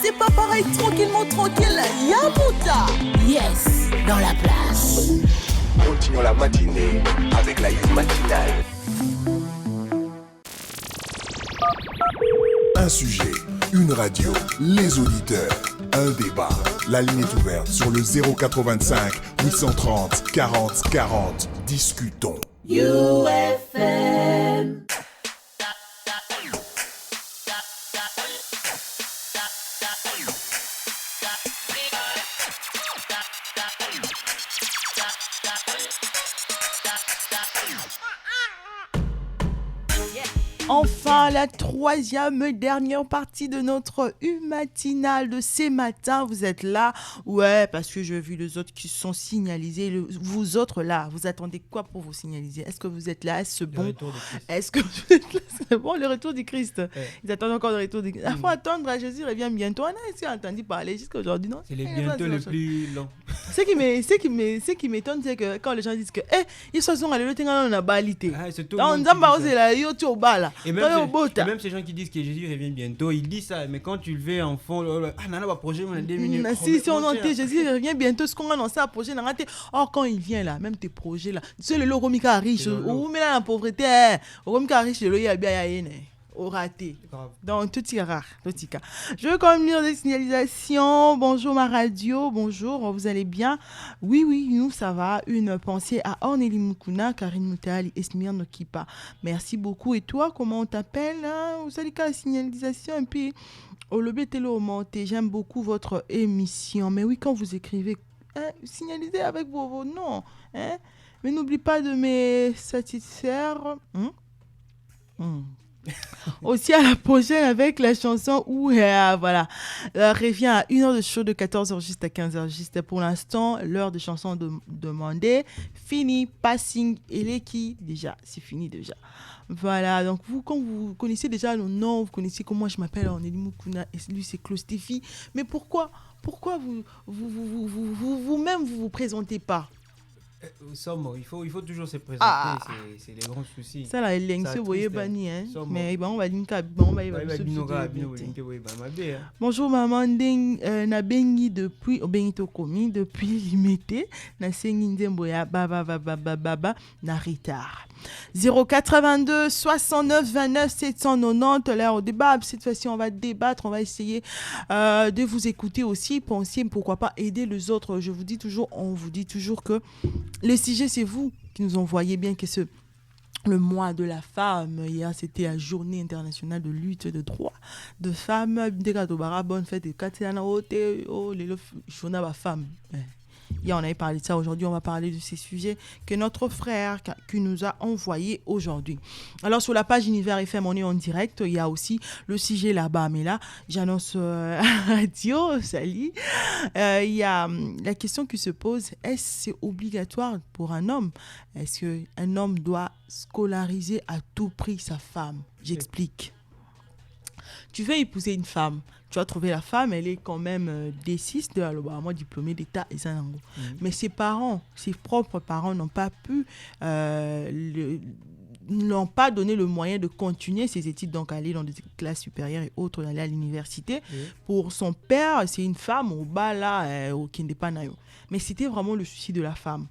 c'est pas pareil, tranquillement, tranquille, Yamuta. Yes, dans la place. Continuons la matinée avec la Youth matinale. Un sujet, une radio, les auditeurs, un débat. La ligne est ouverte sur le 085 830 40 40. Discutons. UFM. Enfin, la troisième et dernière partie de notre matinale de ces matins. Vous êtes là? Ouais, parce que j'ai vu les autres qui sont signalisés. Vous autres là, vous attendez quoi pour vous signaliser? Est-ce que vous êtes là? Est-ce bon? Est-ce que vous êtes là? C'est bon, le retour du Christ. Ouais. Ils attendent encore le retour du Christ. Il faut attendre, Jésus revient bientôt. On a aussi entendu parler jusqu'à aujourd'hui, non? C'est les bientôt le plus long. Ce qui m'étonne, c'est que quand les gens disent que ils se sont allés, on a balité. On a osé là, yo tu au bas là. Et même ces gens qui disent que Jésus revient bientôt, ils disent ça, mais quand tu le fais en fond, nana va projet on a 2 minutes. Si on entend Jésus revient bientôt, ce qu'on a annoncé à projet, or quand il vient là, même tes projets là, c'est le Romika riche, ou mais là la pauvreté, Romika riche, le y a bien au raté. Donc, tout est rare, tout est cas. Je veux quand même lire des signalisations. Bonjour ma radio, bonjour, vous allez bien? Oui, nous ça va. Une pensée à Orneli Mukuna, Karine Moutali, Esmir Nokipa. Merci beaucoup. Et toi, comment on t'appelle? Vous allez qu'à la signalisation et puis au lobby télé monté. J'aime beaucoup votre émission. Mais oui, quand vous écrivez, signalisez avec vos noms. Mais n'oublie pas de me satisfaire. Aussi à la prochaine avec la chanson voilà. Revient à 1h de show de 14h juste à 15h juste. Pour l'instant, l'heure de chanson demandée. Fini, passing, Eleki, déjà, c'est fini déjà. Voilà, donc vous, quand vous connaissez déjà le nom, vous connaissez comment je m'appelle, Orneli Mukuna, et lui c'est Claude Stéphie, mais pourquoi vous-même vous présentez pas? Il faut toujours se présenter, c'est les grands soucis. Ça là, l'élection, vous voyez, bani, mais bon, on va linker, bonjour maman, na bengi depuis, Benito Komi, depuis limité, na sengi ndemboya, baba, na retard. 082 69 29 790, l'heure au débat. Cette fois-ci, on va débattre, on va essayer de vous écouter aussi. Pensez, pourquoi pas aider les autres. On vous dit toujours que le sujet, c'est vous qui nous envoyez bien que le mois de la femme. Hier, c'était la journée internationale de lutte de droits de femmes. Bonne fête de Katiana, les journée de la femme. Hier, on avait parlé de ça. Aujourd'hui, on va parler de ces sujets que notre frère qui nous a envoyés aujourd'hui. Alors, sur la page Univers FM, on est en direct. Il y a aussi le sujet là-bas. Mais là, j'annonce radio, salut. Il y a la question qui se pose, est-ce que c'est obligatoire pour un homme? Est-ce qu'un homme doit scolariser à tout prix sa femme? J'explique. Tu veux épouser une femme, tu vas trouver la femme, elle est quand même D6, moi diplômée d'État et ça. Mais ses propres parents n'ont pas pu, n'ont pas donné le moyen de continuer ses études, donc aller dans des classes supérieures et autres, aller à l'université. Pour son père, c'est une femme au bas là, au Kindepanayo. Mais c'était vraiment le souci de la femme.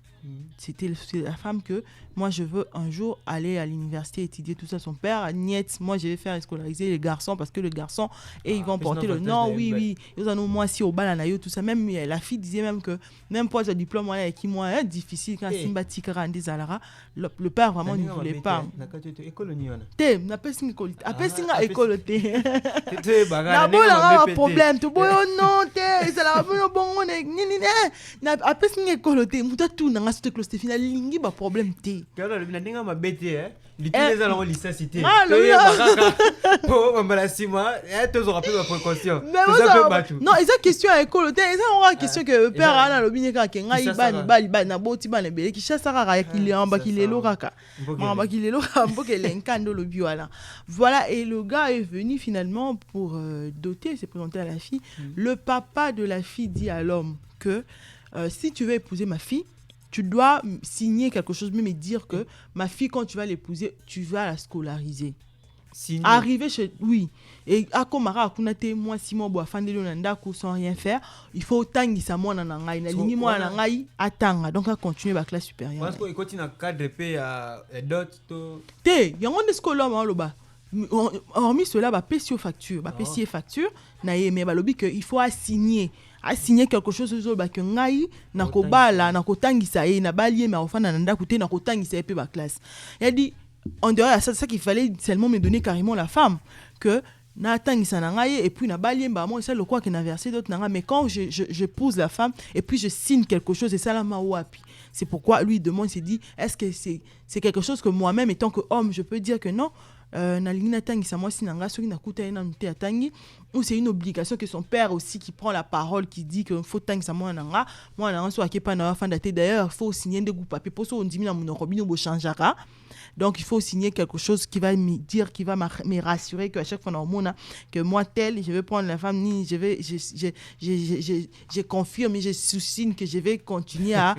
C'était le souci de la femme que moi je veux un jour aller à l'université étudier tout ça. Son père, niet, moi je vais faire scolariser les garçons parce que le garçon et ils vont porter le nom. Oui. Ils ont moi si au balanayo tout ça. Même la fille disait même que même pour ce diplôme là qui moi difficile quand Simba Tikara des Alara, le père vraiment ne voulait pas. Te n'a pas signé école. Après signé école te. Na bola un problème. Tu boyo non te. Ça la bon bon ni na après signé école te. Muta tout na ngaste Claude Stéphie na lingi ba problème te. Quand le binadinga ma bête l'utilise dans la lycée. Pour me 6 mois, tu auras plus de précaution. Non, ils ont question à école, ils ont question que père ana lo binyeka kenga ibani na boti bana bele ki chassa rara yakile amba kilelo raka. Amba kilelo amboke lenkando lo biwala. Voilà, et le gars est venu finalement pour doter, s'est présenté à la fille. Le papa de la fille dit à l'homme que si tu veux épouser ma fille, tu dois signer quelque chose, même dire que ma fille, quand tu vas l'épouser, tu vas la scolariser. arriver chez oui et akomara akunate moi si moi boa fandelo na ndako sans rien faire il faut tangisa mwana na ngai na lingi mwana na ngai atanga donc a continuer ba classe supérieure parce que continue na cadre pe à dot to te yango ndesikola maloba hormis cela ba pesi facture ba pesi facture na yeme ba lobi que il faut assigner quelque chose zo ba que ngai na kobala na kotangisa na balie ma ofana na ndako te na kotangisa pe ba classe il a dit en dehors c'est ça qu'il fallait seulement me donner carrément la femme que na tangisa na ngai et puis na balie ba moi ça le quoi que na versé d'autres na mais quand je pose la femme et puis je signe quelque chose et ça la ma wapi c'est pourquoi lui demande s'est dit est-ce que c'est quelque chose que moi-même étant que homme je peux dire que non na lingina tangisa moi si nanga soki na kuta na mte atangi ou c'est une obligation que son père aussi qui prend la parole qui dit que faut tangisa moi nanga so akepa na fin daté d'ailleurs faut signer des goûts papier pour ça on dit na mon robino bo changera donc il faut signer quelque chose qui va me dire qui va me rassurer que à chaque fois dans mona que moi tel je vais prendre la femme ni je confirme et je sous-signe que je vais continuer à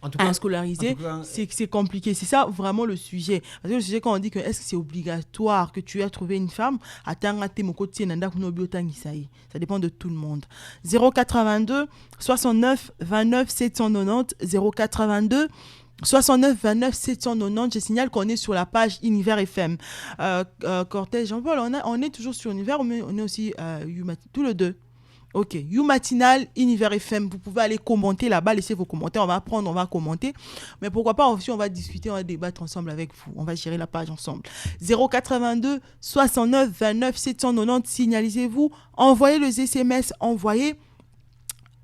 en tout cas, scolariser, c'est compliqué. C'est ça vraiment le sujet. Parce que le sujet, quand on dit que est-ce que c'est obligatoire que tu aies trouvé une femme, ça dépend de tout le monde. 082 69 29 790 082 69 29 790. Je signale qu'on est sur la page Univers FM. Cortège, Jean-Paul, on est toujours sur Univers, mais on est aussi tous les deux. Ok, You Matinal, Univers FM, vous pouvez aller commenter là-bas, laissez vos commentaires, on va prendre, on va commenter. Mais pourquoi pas aussi, on va discuter, on va débattre ensemble avec vous, on va gérer la page ensemble. 082 69 29 790, signalisez-vous, envoyez les SMS,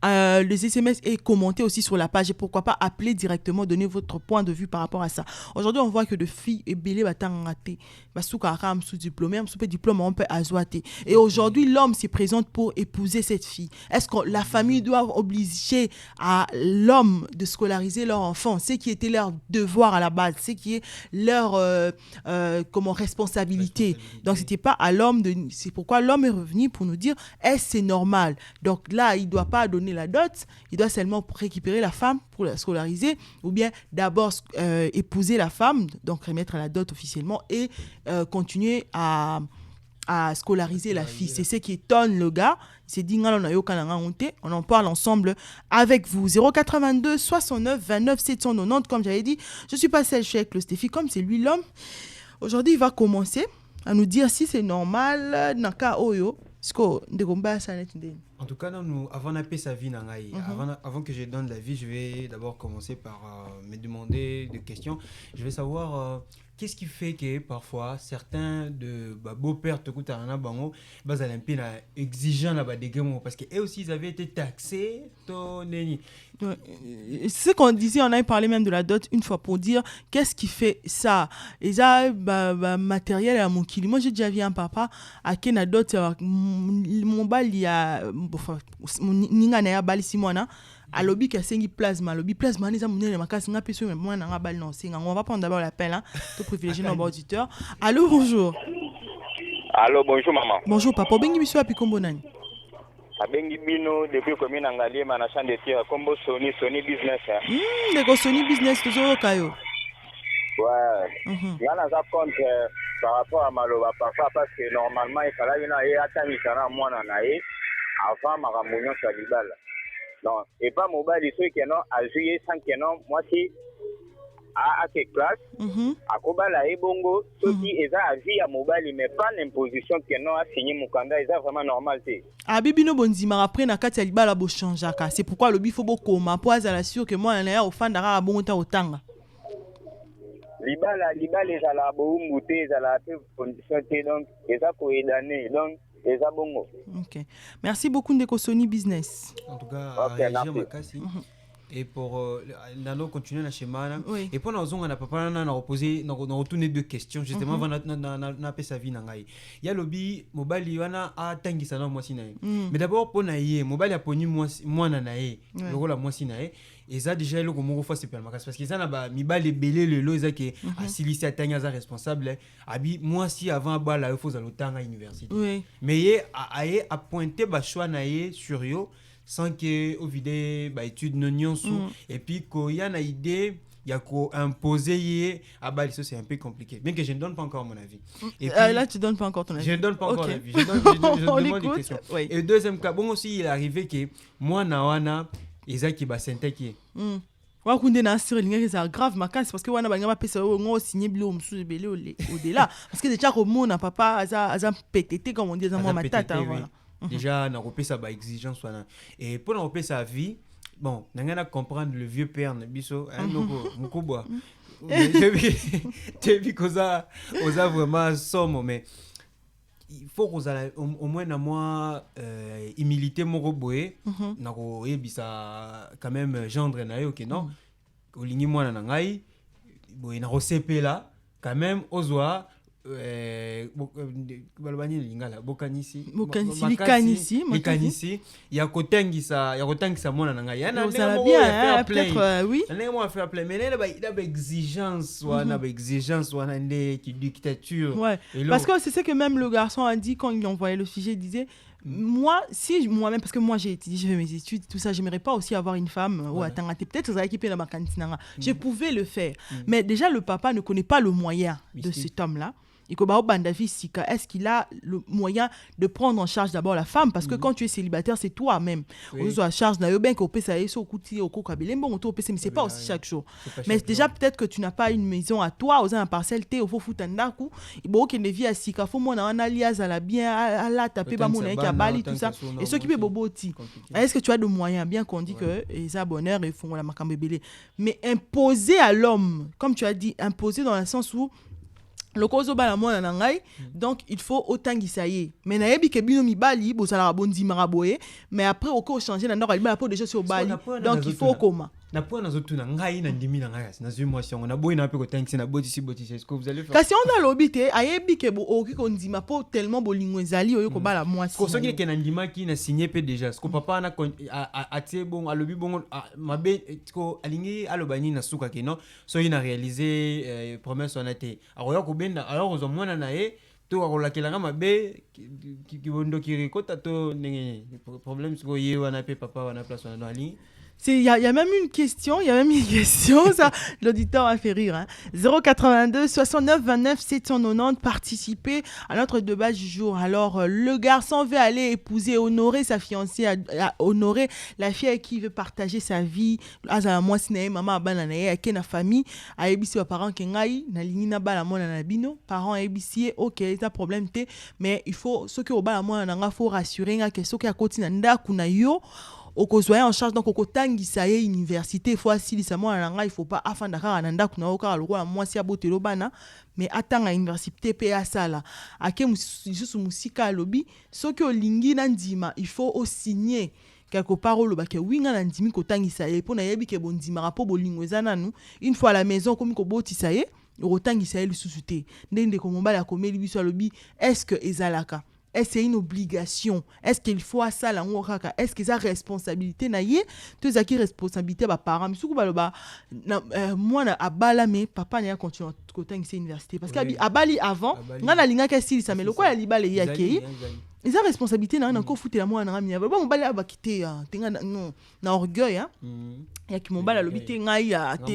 les SMS et commentez aussi sur la page et pourquoi pas appeler directement, donner votre point de vue par rapport à ça. Aujourd'hui, on voit que de filles et belé batangate, basoukaram sous diplômé, sous diplôme on peut azoater. Et aujourd'hui, l'homme se présente pour épouser cette fille. Est-ce que la famille doit obliger à l'homme de scolariser leur enfant, ce qui était leur devoir à la base, ce qui est leur responsabilité. Donc c'était pas à l'homme de, c'est pourquoi l'homme est revenu pour nous dire est-ce c'est normal. Donc là, il doit pas donner la dot, il doit seulement récupérer la femme pour la scolariser ou bien d'abord épouser la femme, donc remettre la dot officiellement et continuer à scolariser la fille. C'est ce qui étonne le gars. Il s'est dit on en parle ensemble avec vous. 082 69 29 790, comme j'avais dit, je suis pas seule, je suis avec le Stéphie, comme c'est lui l'homme. Aujourd'hui, il va commencer à nous dire si c'est normal naka oyo. En tout cas, nous, avant d'appeler sa vie, avant que je donne la vie, je vais d'abord commencer par me demander des questions. Je vais savoir qu'est-ce qui fait que parfois certains de beaux-pères te coûtent un bango, exigeant parce qu'eux aussi ils avaient été taxés. Ce qu'on disait, on avait parlé même de la dot une fois pour dire qu'est-ce qui fait ça. Et ça, matériel à mon kili. Moi, j'ai déjà vu un papa à qui la dot, mon bal, il y a ninga na ya bal simona. À l'objet qui a sengi plasma, l'objet plasma, les amours les macas, n'a pas su mais moi n'a bal non. C'est on va prendre d'abord l'appel hein, pour privilégier nos auditeurs. Allô, bonjour. Allô, bonjour maman. Bonjour papa. Bengi biso api kombo nani? Abengi bino depuis commune Angalie manachan de tir combo Sony business. De Sony business toujours kayo. Ouais. Yana za compte par rapport à Maloba papa parce que normalement il fallait na attendre kana mwana na ye avant maramunyo sa libala. Non, et pas mobile ceux qui non à juillet sans que non moi si à quelle classe à Kobala et Bongo ceux qui est à vie à mobile mais pas l'imposition que non a signé Mukanda est vraiment normal c'est ah bibino bonzima après na kati ya libala bo changeaka c'est pourquoi le bifo boko ma poise à la sûr que moi na ya ofandara bongo otanga libala les ala bo mbuté ala peu condition donc et ça ko edané donc et ça bongo. OK. Merci beaucoup Ndeko Sony business. En tout cas, merci. Et pour nous continuer na schéma oui. Et pour nous on a papa na reposer na retourner deux questions justement avant na pesa vie na ngai. Ya lobi mobile wana a tangisa na mwasi na ye. Mais d'abord pour na ye mobile a poni mwana na ye. Loko la mwasi na ye. Et ça déjà le moko fa c'est parce que ça na ba mibale belé le lo ça que asilisi atanga za responsable abi mwasi avant ba la faut za lotanga université. Oui. Mais ye a pointé ba choix na ye sur yo sans que au vide étude non sous et puis qu'il y a une idée il y a qu'à imposer à Bali, ça c'est un peu compliqué. Bien que je ne donne pas encore mon avis. Et puis, là, tu donnes pas encore ton avis. je ne donne pas encore Ok. l'avis. Je demande des écoute. questions. Oui. Et deuxième cas, bon aussi, il est arrivé que moi, Nawana, Isaac Basente qui est. wakunde na assuré linga c'est grave makasi parce que wana banga bapesa o ngo signer bilo musu belé au delà parce que déjà comme na papa aza pétété comme on dit dans moi matata voilà. Déjà na repesa ba exigence wana et pour na repesa vie bon nangana comprendre le vieux père na biso noko mukubwa tu vu koza oza vraiment somme mais il faut qu'on ait au moins na moi humilité moko boye na ko yebisa quand même gendre na yo que non olingi mwana na ngai boye na resepela quand même ozwa balobani lingala bokanisi likanisi ya kotangisa mwana na ngai yana bien peut-être oui na moi faire plein mais il a exigence wana nde qui dictature ouais parce que c'est ce que même le garçon a dit quand il lui envoyait le sujet, il disait moi si moi-même parce que moi j'ai étudié, j'ai fait mes études tout ça, j'aimerais pas aussi avoir une femme ou attends peut-être ça équipé dans ma cantine je pouvais le faire mais déjà le papa ne connaît pas le moyen de cet homme là. Est-ce qu'il a le moyen de prendre en charge d'abord la femme parce que quand tu es célibataire c'est toi-même on a charge mais c'est pas aussi chaque jour mais déjà peut-être que tu n'as pas une maison à toi aux un parcelle té au faut futandaku bon qui ne vit à sika faut mon alias à la bien à la taper ba mon avec à Bali tout ça et ceux qui peut boboti est-ce que tu as de moyens bien qu'on dit que les abonneurs ils font la makambebele mais imposer à l'homme comme tu as dit imposer dans le sens où le kozo bala mwana na ngai donc il faut autant gisaye mais na yebi ke bino mibali bozala bondi maraboye mais après oko changer na ndako libala po déjà sur bali donc il faut comment na point na zotu na ngai na ndimi na ngai na zui motion na boy na pe ko tanki na boti est-ce que vous allez faire kasi on a lobité ayebi ke bo oki ko ndima po tellement bolingo ezali oyo ko bala mwasi ko soki ke na ndima ki na signé pe déjà ce que papa na a tie bon alobi bon mabe ko alingi alobani na suka ke non so il a réalisé promesse on a été alors ko benda alors ozo mwana na ye to akolakelanga mabe ki bondo ki rekota to ndenge problème ko ye wana pe papa wana place wana dans ligne. Il y a même une question, ça, l'auditeur a fait rire. Hein. 082 69 29 790, participer à notre débat du jour. Alors, le garçon veut aller épouser, honorer sa fiancée, à honorer la fille avec qui il veut partager sa vie. Moi, si maman a bananaye, avec na famille, a ébissé aux parents qui n'aïe, na ligne na bala moi na bino, parents a ébissé, ok, ça problème té, mais il faut, ce que au bala moi na faut rassurer, que ce qui a continué nda kuna yo, okozwa en charge donc okotangisa ye université fois si ça moi na il faut pas afanda kaka na ndako na okaka lokola mwasi abotelo bana mais atanga université pe ya sala ake mususu musika alobi soki olingi na ndima il faut o signer quelque part oloba ke winga na ndimi kotangisa ye pona yebi ke bondima rapo bolingo ezana nu une fois à la maison comme ko botisa ye okotangisa ye lisusu te ndende ko mombala komeli biso alobi est-ce que ezalaka. Est-ce que c'est une obligation? Est-ce qu'il faut à ça la ngokaka? Est-ce que ça responsabilité na ye? Tu as qui responsabilité ba parents? Misuku baloba moi na abala mais papa na continue côté de université parce que abali avant ngana linga ka sili ça mais lokwa ya libale ya kei. Ils ont responsabilité na encore foutre la moi na ngami ba mo bala ba quitter tenga non na orgueil hein. Ya ki mombala lobité ngai ya te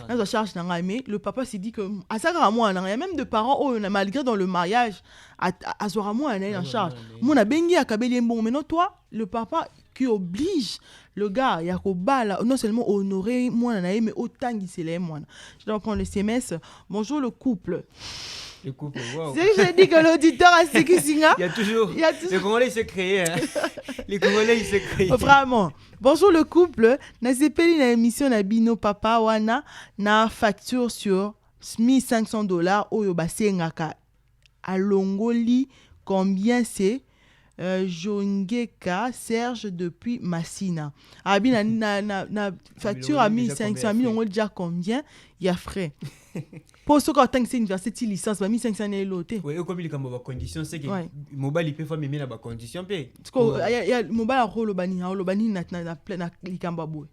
na charge na ngai mais le papa s'est dit que asaka moi na même de parents oh malgré dans le mariage azora moi en charge mon a bengi akabeli bon mais non toi le papa qui oblige le gars ya ko bala non seulement honorer moi na mais autant gisele moi je dois prendre le SMS. Bonjour le couple. Le couple, wow. C'est que j'ai dit que l'auditeur a Sekisinga. Il y a toujours. Les Congolais, ils se créent. Hein. Les Congolais, ils se créent. Vraiment. Bonjour le couple. Na sepeli na émission na bino papa wana na facture sur $1,500 oyo basengaka. Alongoli combien c'est Jongeka Serge depuis Massina. Abi na facture à 1,500 000 on déjà combien il y a frais. Pour ce qu'on tant que c'est université licence 1,500 est loté. Oui, comme il y a des conditions c'est que mobile il peut faire même la condition pe. Parce que il y a mobile à rolobani na plein likamba boy.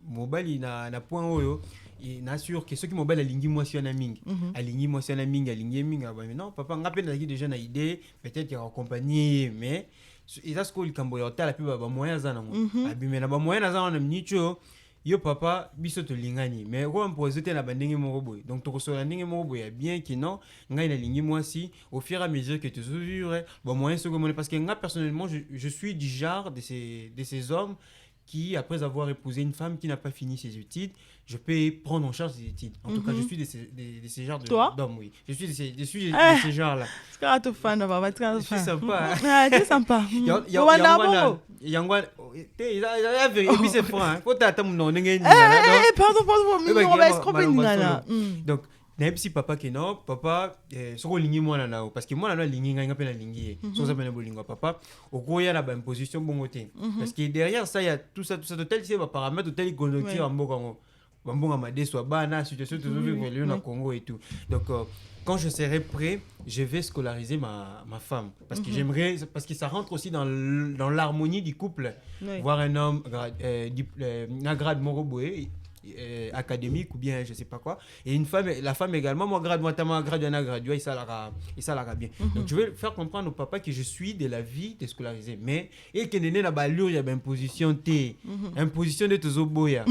Mobile na point oyo et n'assure que ceux qui mobile alingi moi si on a mingi alingi moi si on a mingi alingi mingi non papa ngapé na déjà na idée peut-être qu'il accompagner mais et ça ce que il kambo ya tala pe ba moyen za na abi mais na ba moyen za na mnicho yo papa biso to lingani mais ko imposer te na bandenge moko boy donc to ko la ndenge moko boy bien que non ngai na lingi moi si au fur et à mesure que tu mesures bon moyen secondaire parce que moi personnellement je suis du genre de ces hommes qui, après avoir épousé une femme qui n'a pas fini ses études, je peux prendre en charge ses études. En tout cas, je suis de ces genres d'hommes, oui. Je suis de ces genres-là. C'est quand tu es fan, papa. Je suis sympa. C'est sympa. Il y a et puis c'est franc. Faut t'attendre mon nom. Pardon. Donc, même si papa que non, papa, soko lingi moi na nao parce que moi na lingi nga pe na lingi so ça mena bolingo papa au gros ya la bonne position bongoté parce que derrière ça il y a tout ça tel c'est paramètres tel conjoncture en bokango bambonga madeso bana situation toujours vivre na Congo et tout. Donc quand je serai prêt, je vais scolariser ma femme parce que j'aimerais parce que ça rentre aussi dans l'harmonie du couple. Voir un homme un grade moroboé académique ou bien je sais pas quoi et une femme la femme également moi grade et ça la bien. Donc je vais faire comprendre au papa que je suis de la vie de scolariser mais et que nene na balure ya imposition imposition de tozoboya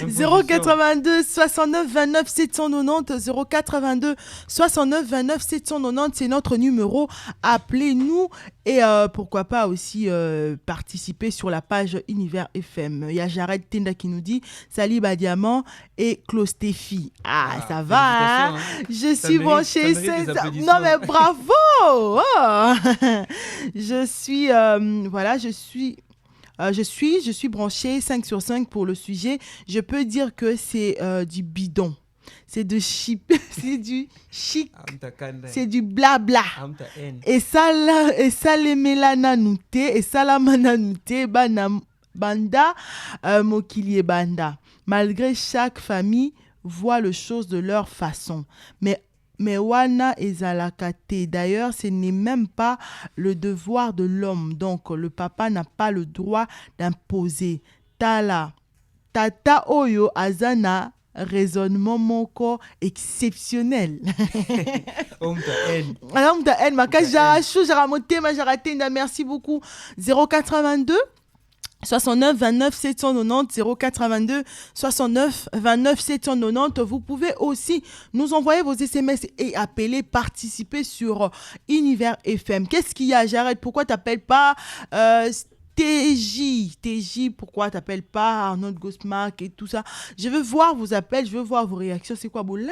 082 69 29 790 082 69 29 790 c'est notre numéro, appelez-nous et pourquoi pas aussi participer sur la page Univers FM. Il y a Jared Tenda qui nous dit salut Diamant et Clostéphie. Ça va, hein? Je suis branchée. Non mais bravo. Je suis branchée 5 sur 5 pour le sujet. Je peux dire que c'est du bidon. C'est du chip, c'est du chic, c'est du blabla. Et ça les mélana nouté et ça la mana nouté banda mokilier banda. Malgré chaque famille voit les choses de leur façon. Mais wana ezalakate. D'ailleurs, ce n'est même pas le devoir de l'homme. Donc, le papa n'a pas le droit d'imposer. Tata oyo azana raisonnement moko exceptionnel. Merci beaucoup. 082 69 29 790 082 69 29 790. Vous pouvez aussi nous envoyer vos SMS et appeler, participer sur Univers FM. Qu'est-ce qu'il y a, Jared? Pourquoi t'appelles pas TJ, pourquoi t'appelles pas Arnold Ghostmark et tout ça? Je veux voir vos appels, je veux voir vos réactions. C'est quoi? Bon, Lali,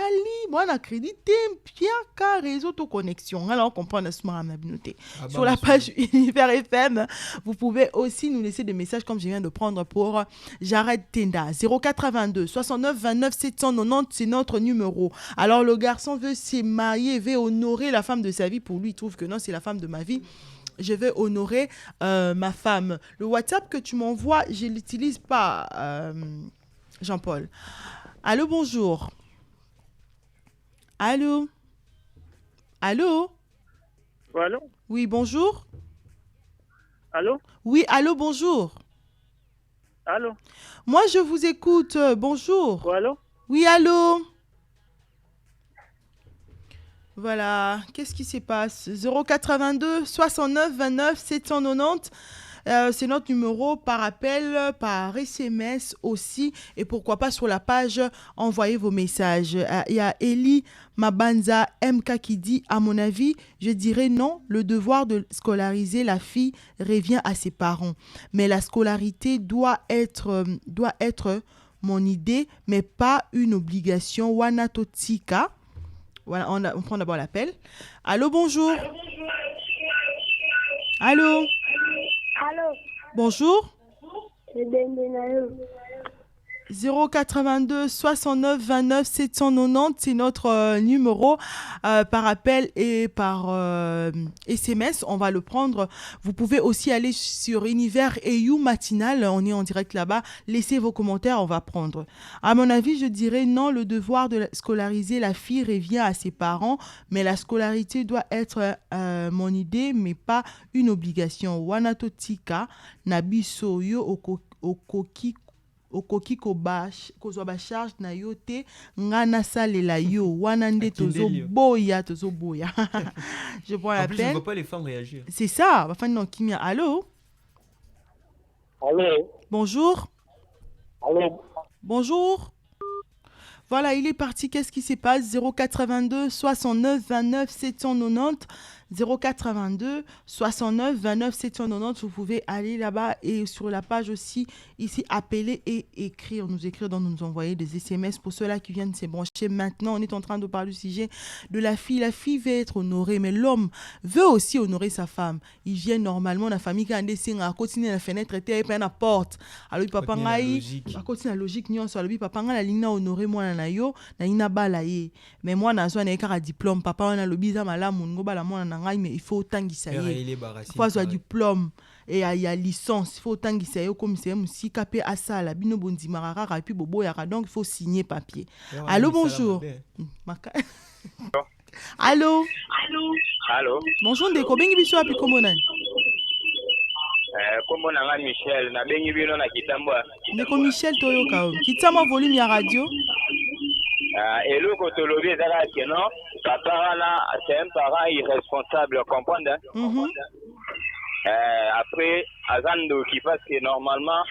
moi, on a crédité, Pierre, car réseau, ton connexion. Alors, on comprend ce moment à ma communauté. Sur la page Univers FM, vous pouvez aussi nous laisser des messages comme je viens de prendre pour Jared Tenda. 082 69 29 790, c'est notre numéro. Alors, le garçon veut se marier, veut honorer la femme de sa vie. Pour lui, il trouve que non, c'est la femme de ma vie. Je vais honorer ma femme. Le WhatsApp que tu m'envoies, je ne l'utilise pas, Jean-Paul. Allô, bonjour. Allô? Allô? Allô? Oui, bonjour. Allô? Oui, allô, bonjour. Allô? Moi, je vous écoute. Bonjour. Allô? Oui, allô? Voilà, qu'est-ce qui se passe? 082 69 29 790, c'est notre numéro par appel, par SMS aussi, et pourquoi pas sur la page, envoyez vos messages. Il y a Eli Mabanza MK qui dit, à mon avis, je dirais non, le devoir de scolariser la fille revient à ses parents, mais la scolarité doit être mon idée, mais pas une obligation. Wanatotika. Voilà, on prend d'abord l'appel. Allô, bonjour. Allô. Allô. Bonjour. 082 69 29 790, c'est notre numéro par appel et par SMS. On va le prendre. Vous pouvez aussi aller sur Univers EU Matinal. On est en direct là-bas. Laissez vos commentaires, on va prendre. À mon avis, je dirais non, le devoir de scolariser la fille revient à ses parents, mais la scolarité doit être mon idée, mais pas une obligation. Wanatotika, Nabiso yo okoki kozwa ba charge na yo te ngana salela yo wana nde tozoboya. Je prends l'appel. En plus, je ne vois pas les femmes réagir. C'est ça, va faire non kimia. Allô? Allô? Bonjour. Allô? Bonjour. Voilà, il est parti. Qu'est-ce qui se passe? 082 69 29 790. 082 69 29 790. Vous pouvez aller là-bas et sur la page aussi, ici, appeler et écrire. Nous écrire, donc nous envoyer des SMS pour ceux-là qui viennent se brancher. Maintenant, on est en train de parler du sujet de la fille. La fille veut être honorée, mais l'homme veut aussi honorer sa femme. Il vient normalement, la famille qui a des à continuer la fenêtre et puis à la porte. Alors, papa ngai, à continuer la logique, nous alors papa ngai la ligne honoré moi na yo, na ina bala ye. Mais moi na zo na ekara diplôme, papa on a le biza malamu ngo bala moi na ngai, mais il faut tangisa ye. Il faut avoir diplôme et il y a licence, il faut tangisa ye comme c'est musika pe asala bino bondi marara et puis bobo ya donc il faut signer papier. Allô, bonjour. Allô. Allô. Bonjour ndeko bengi biso api kombo nani? Kombo nanga Michel na bengi bino na kitambo. Ndeko Michel toyoka o. Kitama volume ya radio. Eloko tolobi ezaka ke non, papa wana c'est un parent irresponsable, comprendre? Après azando qui passe que normalement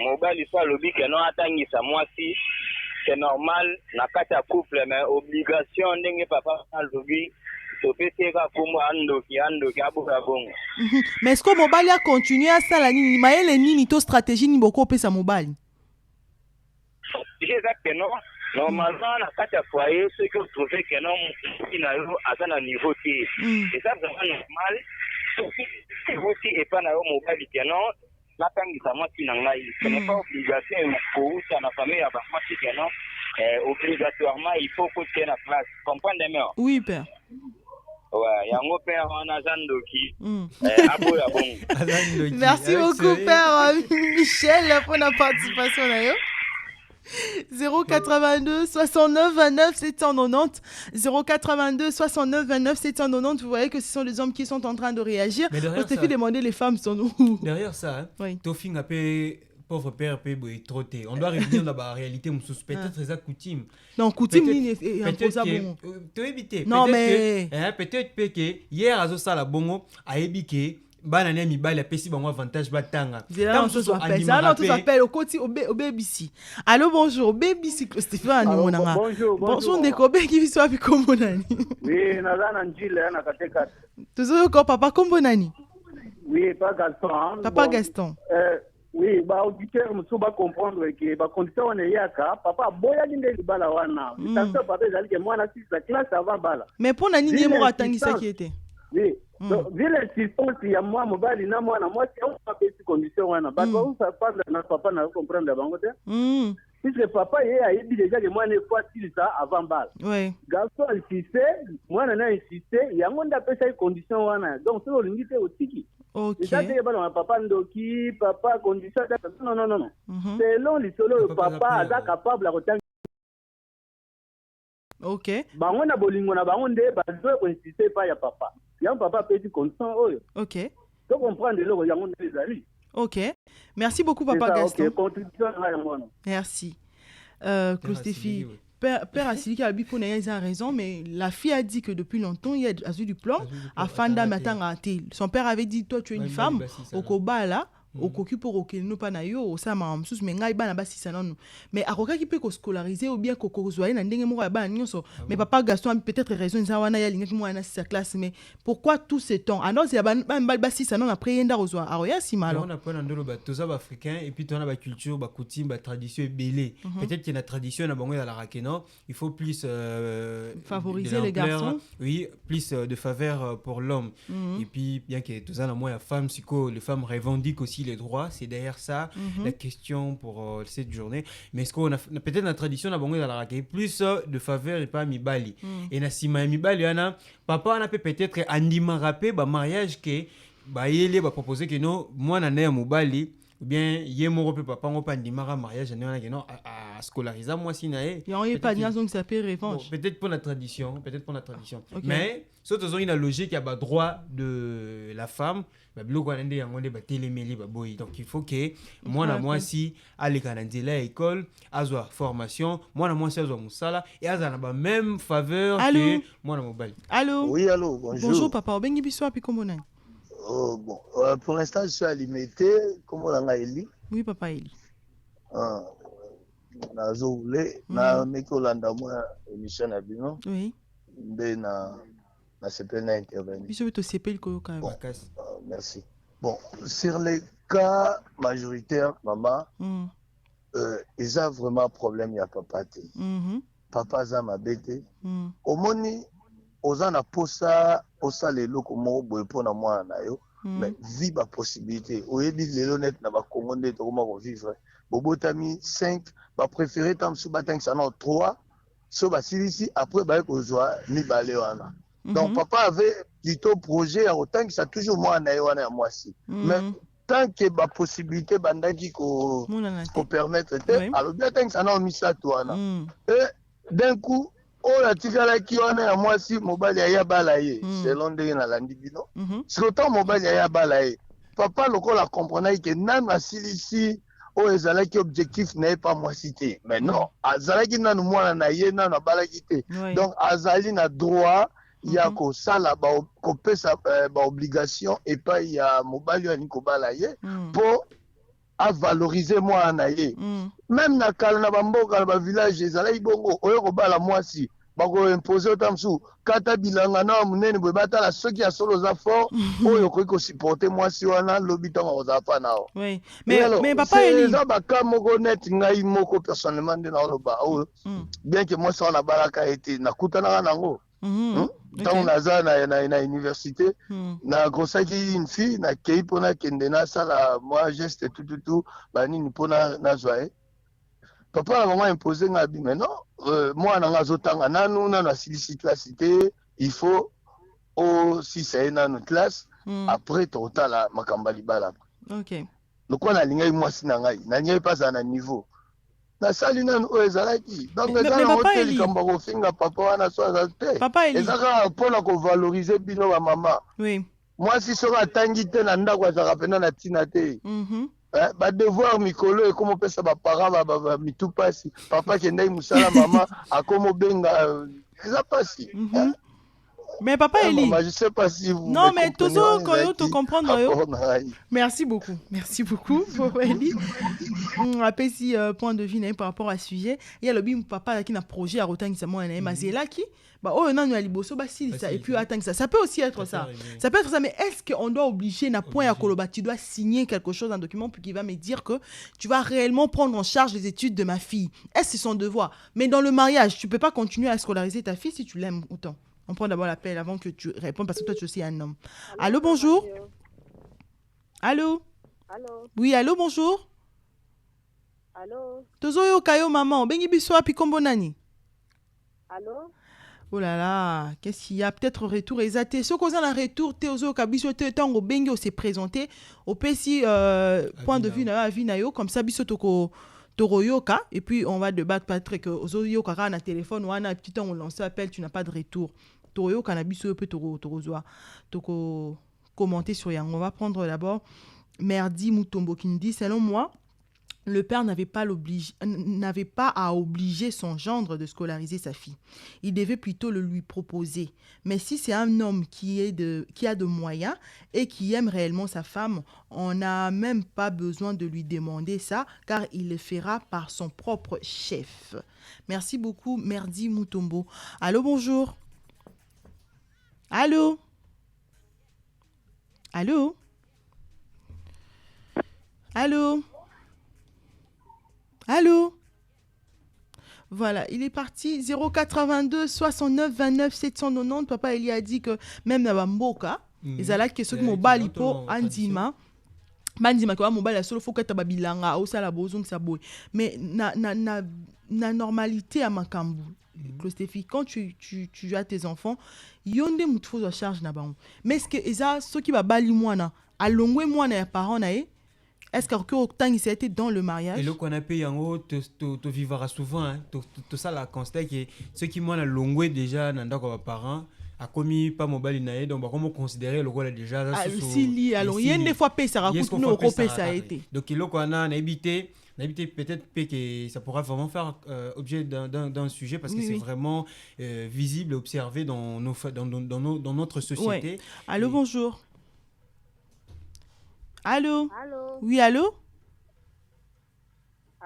mobali soit lobi que non atangisa mwasi, c'est normal na kata couple mais obligation ndenge papa lobi. Mais est-ce que mobali a continué à ça la nini maele nini to stratégie ni boko pesa mobali? Exactement. Normalement na kata foyer ce que vous trouvez que non ina yo à un niveau qui et ça vraiment normal. Si vous aussi et pas na mobali que non la tangisa moi qui nanga ce n'est pas obligation pour ça na famille à moi que non obligatoirement il faut que tu aies la place. Comprenez bien? Oui père. Ouais, yango père on a Zandoki. Merci beaucoup père Michel pour la participation d'ailleurs. 082 69 29 790 082 69 29 790. Vous voyez que ce sont les hommes qui sont en train de réagir. On s'est fait demander les femmes sont où. Derrière ça, hein, oui. Tofing a payé pauvre père paye trotté. On doit revenir dans la réalité peut-être c'est ça coutume. Non, coutume est imposable. Tu éviter. Non mais peut-être que hier à ça la bongo a ébiqué banane mi bala pesi bango avantage batanga. Tant que ça appelle. Alors tout s'appelle au côté au BBC. Allô bonjour BBC Stéphane monanga. Bonjour ndeko bengi biso api kombo nani? Oui, nazana njile na kateka. Toujours ko papa kombo nani? Oui, pas Gaston. Papa Gaston. Oui, auditeur muso ba comprendre que ba condition on yaka papa boya linde libala wana. Parce que papa zali ke mwana si sa classe avant bala. Mais pour nani ni mo atangisa qui était? Oui. Donc vu l'insistance ya moi mobali na mwana moi c'est on pas petite condition wana. Ba ko ça parle na papa na comprendre bango te. Puisque papa a dit déjà que moi ne fois si ça avant bala. Oui. Garçon insistait, moi na insisté, yango nda pesa condition wana. Donc c'est l'unité au tiki. Ok. C'est ça que papa ndoki, papa condition non. Selon l'isolo papa a capable à retenir. Ok. Bango na bolingo na bango nde bazo insister pas ya papa. Ya papa petit condition oyo. Ok. Tu comprends de l'eau yango nde ezali. Ok. Merci beaucoup papa Gaston. Ok, contribution na yango. Merci. Clostéphie. Père Assili qui a raison, mais la fille a dit que depuis longtemps, il y a du diplôme. Son père avait dit, toi, tu es une femme, au Koba là, au Koki pour auquel nous pas naïo, au Sama, mais ngai ba na basi sanon. Mais à quoi qui peut scolariser ou bien qu'on soit na ndenge mo ba nyonso. Mais papa Gaston a peut-être raison, ça wana ya linga ki mo na sa classe, mais pourquoi tout ce temps? Alors c'est ba basi sanon après yenda rozwa. Aroya si mal. On apprend ndolo ba toza ba africain et puis on a ba culture, ba coutume, ba tradition belé. Peut-être qu'il y a une tradition na bango dans la rakeno, il faut plus favoriser les garçons. Oui, plus de faveur pour l'homme. Et puis bien que toza na moi la femme siko, les femmes revendiquent aussi les droits, c'est derrière ça la question pour cette journée. Mais est-ce qu'on a peut-être la tradition na bango dans la rakeno plus de faveur et pas mi bali. Et na sima mi bali ana papa na peut-être andima rapé ba mariage que ba yele ba proposer que non moi na na mobali ou bien yé mon repé papa on pas ndimara mariage na que non à scolariser moi si na y a pas de donc ça peut revanche. Peut-être pour la tradition, okay. Mais surtout ils ont une logique il y a ba droit de la femme ba bloko ndé yango ba télémeli ba boy. Donc il faut que moi na moi si aller kanandela école azwa formation moi na moi si azwa musala et azana ba même faveur que moi na mobali. Allô. Oui, allô, bonjour. Bonjour papa, obengi biso api kombo nani? Oh, bon, pour l'instant, je suis alimité. Comment on a Eli? Oui, papa Eli. nazoule na meki olanda mwa émission na bino Oui. nde na sepeli na intervenir. Biso to sepeli koyoka. Bon, merci. Bon, sur les cas majoritaires, maman, ils ont vraiment problème, il y a papa. Papa a ma bête. Au moni, aux en a posa les locaux mo pour na moi na yo, mais vivre la possibilité. Au lieu de vivre les honnêtes na ba Congo de comment vivre. Bobo tami 5, ba préféré tam sous batang ça non 3, so ba ici après ba ko joie ni balé wana. Donc papa avait plutôt projet à autant que ça toujours moi na yo na moi si. Mais tant que la possibilité bandaki ko permettre alors bien tant que ça n'a mis ça toi et d'un coup on a tiré qui on est à moi si mobile ya balaye selon de na landi bino sur autant mobile ya balaye papa loko la comprenait que nan ici o ezalaki objectif n'est pas moi cité mais non azalaki nanu mwana na ye nanu balaki te donc azali na droit il y a ko sala ba ko pesa ba obligation et pas il y a mobali ani ko balaye pour à valoriser moi na ye même na kala na bamboka na ba village ezalaki bongo oyo ko bala mwasi bako imposer otamsu kata bilanga na munene boy batala soki ya solo za fort oyo ko supporter mwasi wana lobi tonga ozafa nao. Oui mais papa Eli ça ba ka moko net ngai moko personnellement de na loba bien que moi ça na balaka été na kutana nango tant naza na université na grosaki une fille na kei pona kendena sala moi geste tout bani ni pona na joie papa na maman imposé ngabi mais non moi na ngazotanga nanu na silisi classe il faut au si c'est na classe après totala makambali bala. OK le quoi na lingai moi si na ngai na ngai pas à niveau na sali nanu o ezalaki donc ça na hotel kambako finga papa wana so azate ezaka pona ko valoriser bino ba mama. Oui moi si sera tangi te na ndako azaka pena na tina te ba devoir mikolo et comment pesa ba parents ba mitu pasi papa kendai musala mama akomo benga ça passe. Mais papa Eli, je sais pas si vous non mais toujours quand tu comprendre merci beaucoup pour Eli. Après si point de vue par rapport à ce sujet il y a le bim papa qui n'a projet à autant que ça moi na mazela qui bah oh non nous liboso bah si ça et puis attends que ça peut aussi être ça peut être ça mais est-ce qu'on doit obliger na point à koloba tu dois signer quelque chose un document qui va me dire que tu vas réellement prendre en charge les études de ma fille, est-ce que c'est son devoir? Mais dans le mariage tu peux pas continuer à scolariser ta fille si tu l'aimes autant. On prend d'abord l'appel avant que tu répondes parce que toi tu es aussi un homme. Allô, bonjour. Allô. Oui, allô, bonjour. Allô. Tozoyo kayo maman, bengi biso api kombo nani? Allô. Oh là là, qu'est-ce qu'il y a? Peut-être retour exact. Ce qu'on a un retour, Tozoyo kabiso te tango bengi on s'est présenté au PC point de vue na avinayo comme ça biso toko Toroyoka et puis on va débattre Patrick Ozoyoka na téléphone ou un petit temps on lance appel tu n'as pas de retour Toroyoka na biso peut Torozoa toko commenter sur yang. On va prendre d'abord Merdi Mutombo qui nous dit selon moi le père n'avait pas à obliger son gendre de scolariser sa fille. Il devait plutôt le lui proposer. Mais si c'est un homme qui a de moyens et qui aime réellement sa femme, on n'a même pas besoin de lui demander ça, car il le fera par son propre chef. Merci beaucoup, Merdi Mutombo. Allô, bonjour. Allô. Allô. Allô. Allô? Voilà, il est parti. 082 69 29 790. Papa Eli a dit que même dans Bamboka, ils allaient que ceux qui m'ont bali pour Andima. Bandima kwa mobile solo faut que ta babilanga au sala bozung sa boy. Mais na normalité à Makambu. Clostéphie, quand tu as tes enfants, yonde mutfo charge na ba. Mais est-ce que eza ceux qui va bali mwana alongwe mwana ya parents na e? Est-ce que autant il s'était dans le mariage? Et le qu'on a payé en haut, tu vivras souvent, tout ça la constate que ceux qui m'ont longué déjà dans leurs parents a commis pas mobile inae donc comment considérer le rôle déjà si li alors il y a des fois payer ça raconte nous européen ça a été donc il qu'on a habité peut-être que ça pourra vraiment faire objet d'un sujet parce que c'est vraiment visible et observé dans notre société. Ouais. Allô, bonjour. Allô. Allô. Oui, allô.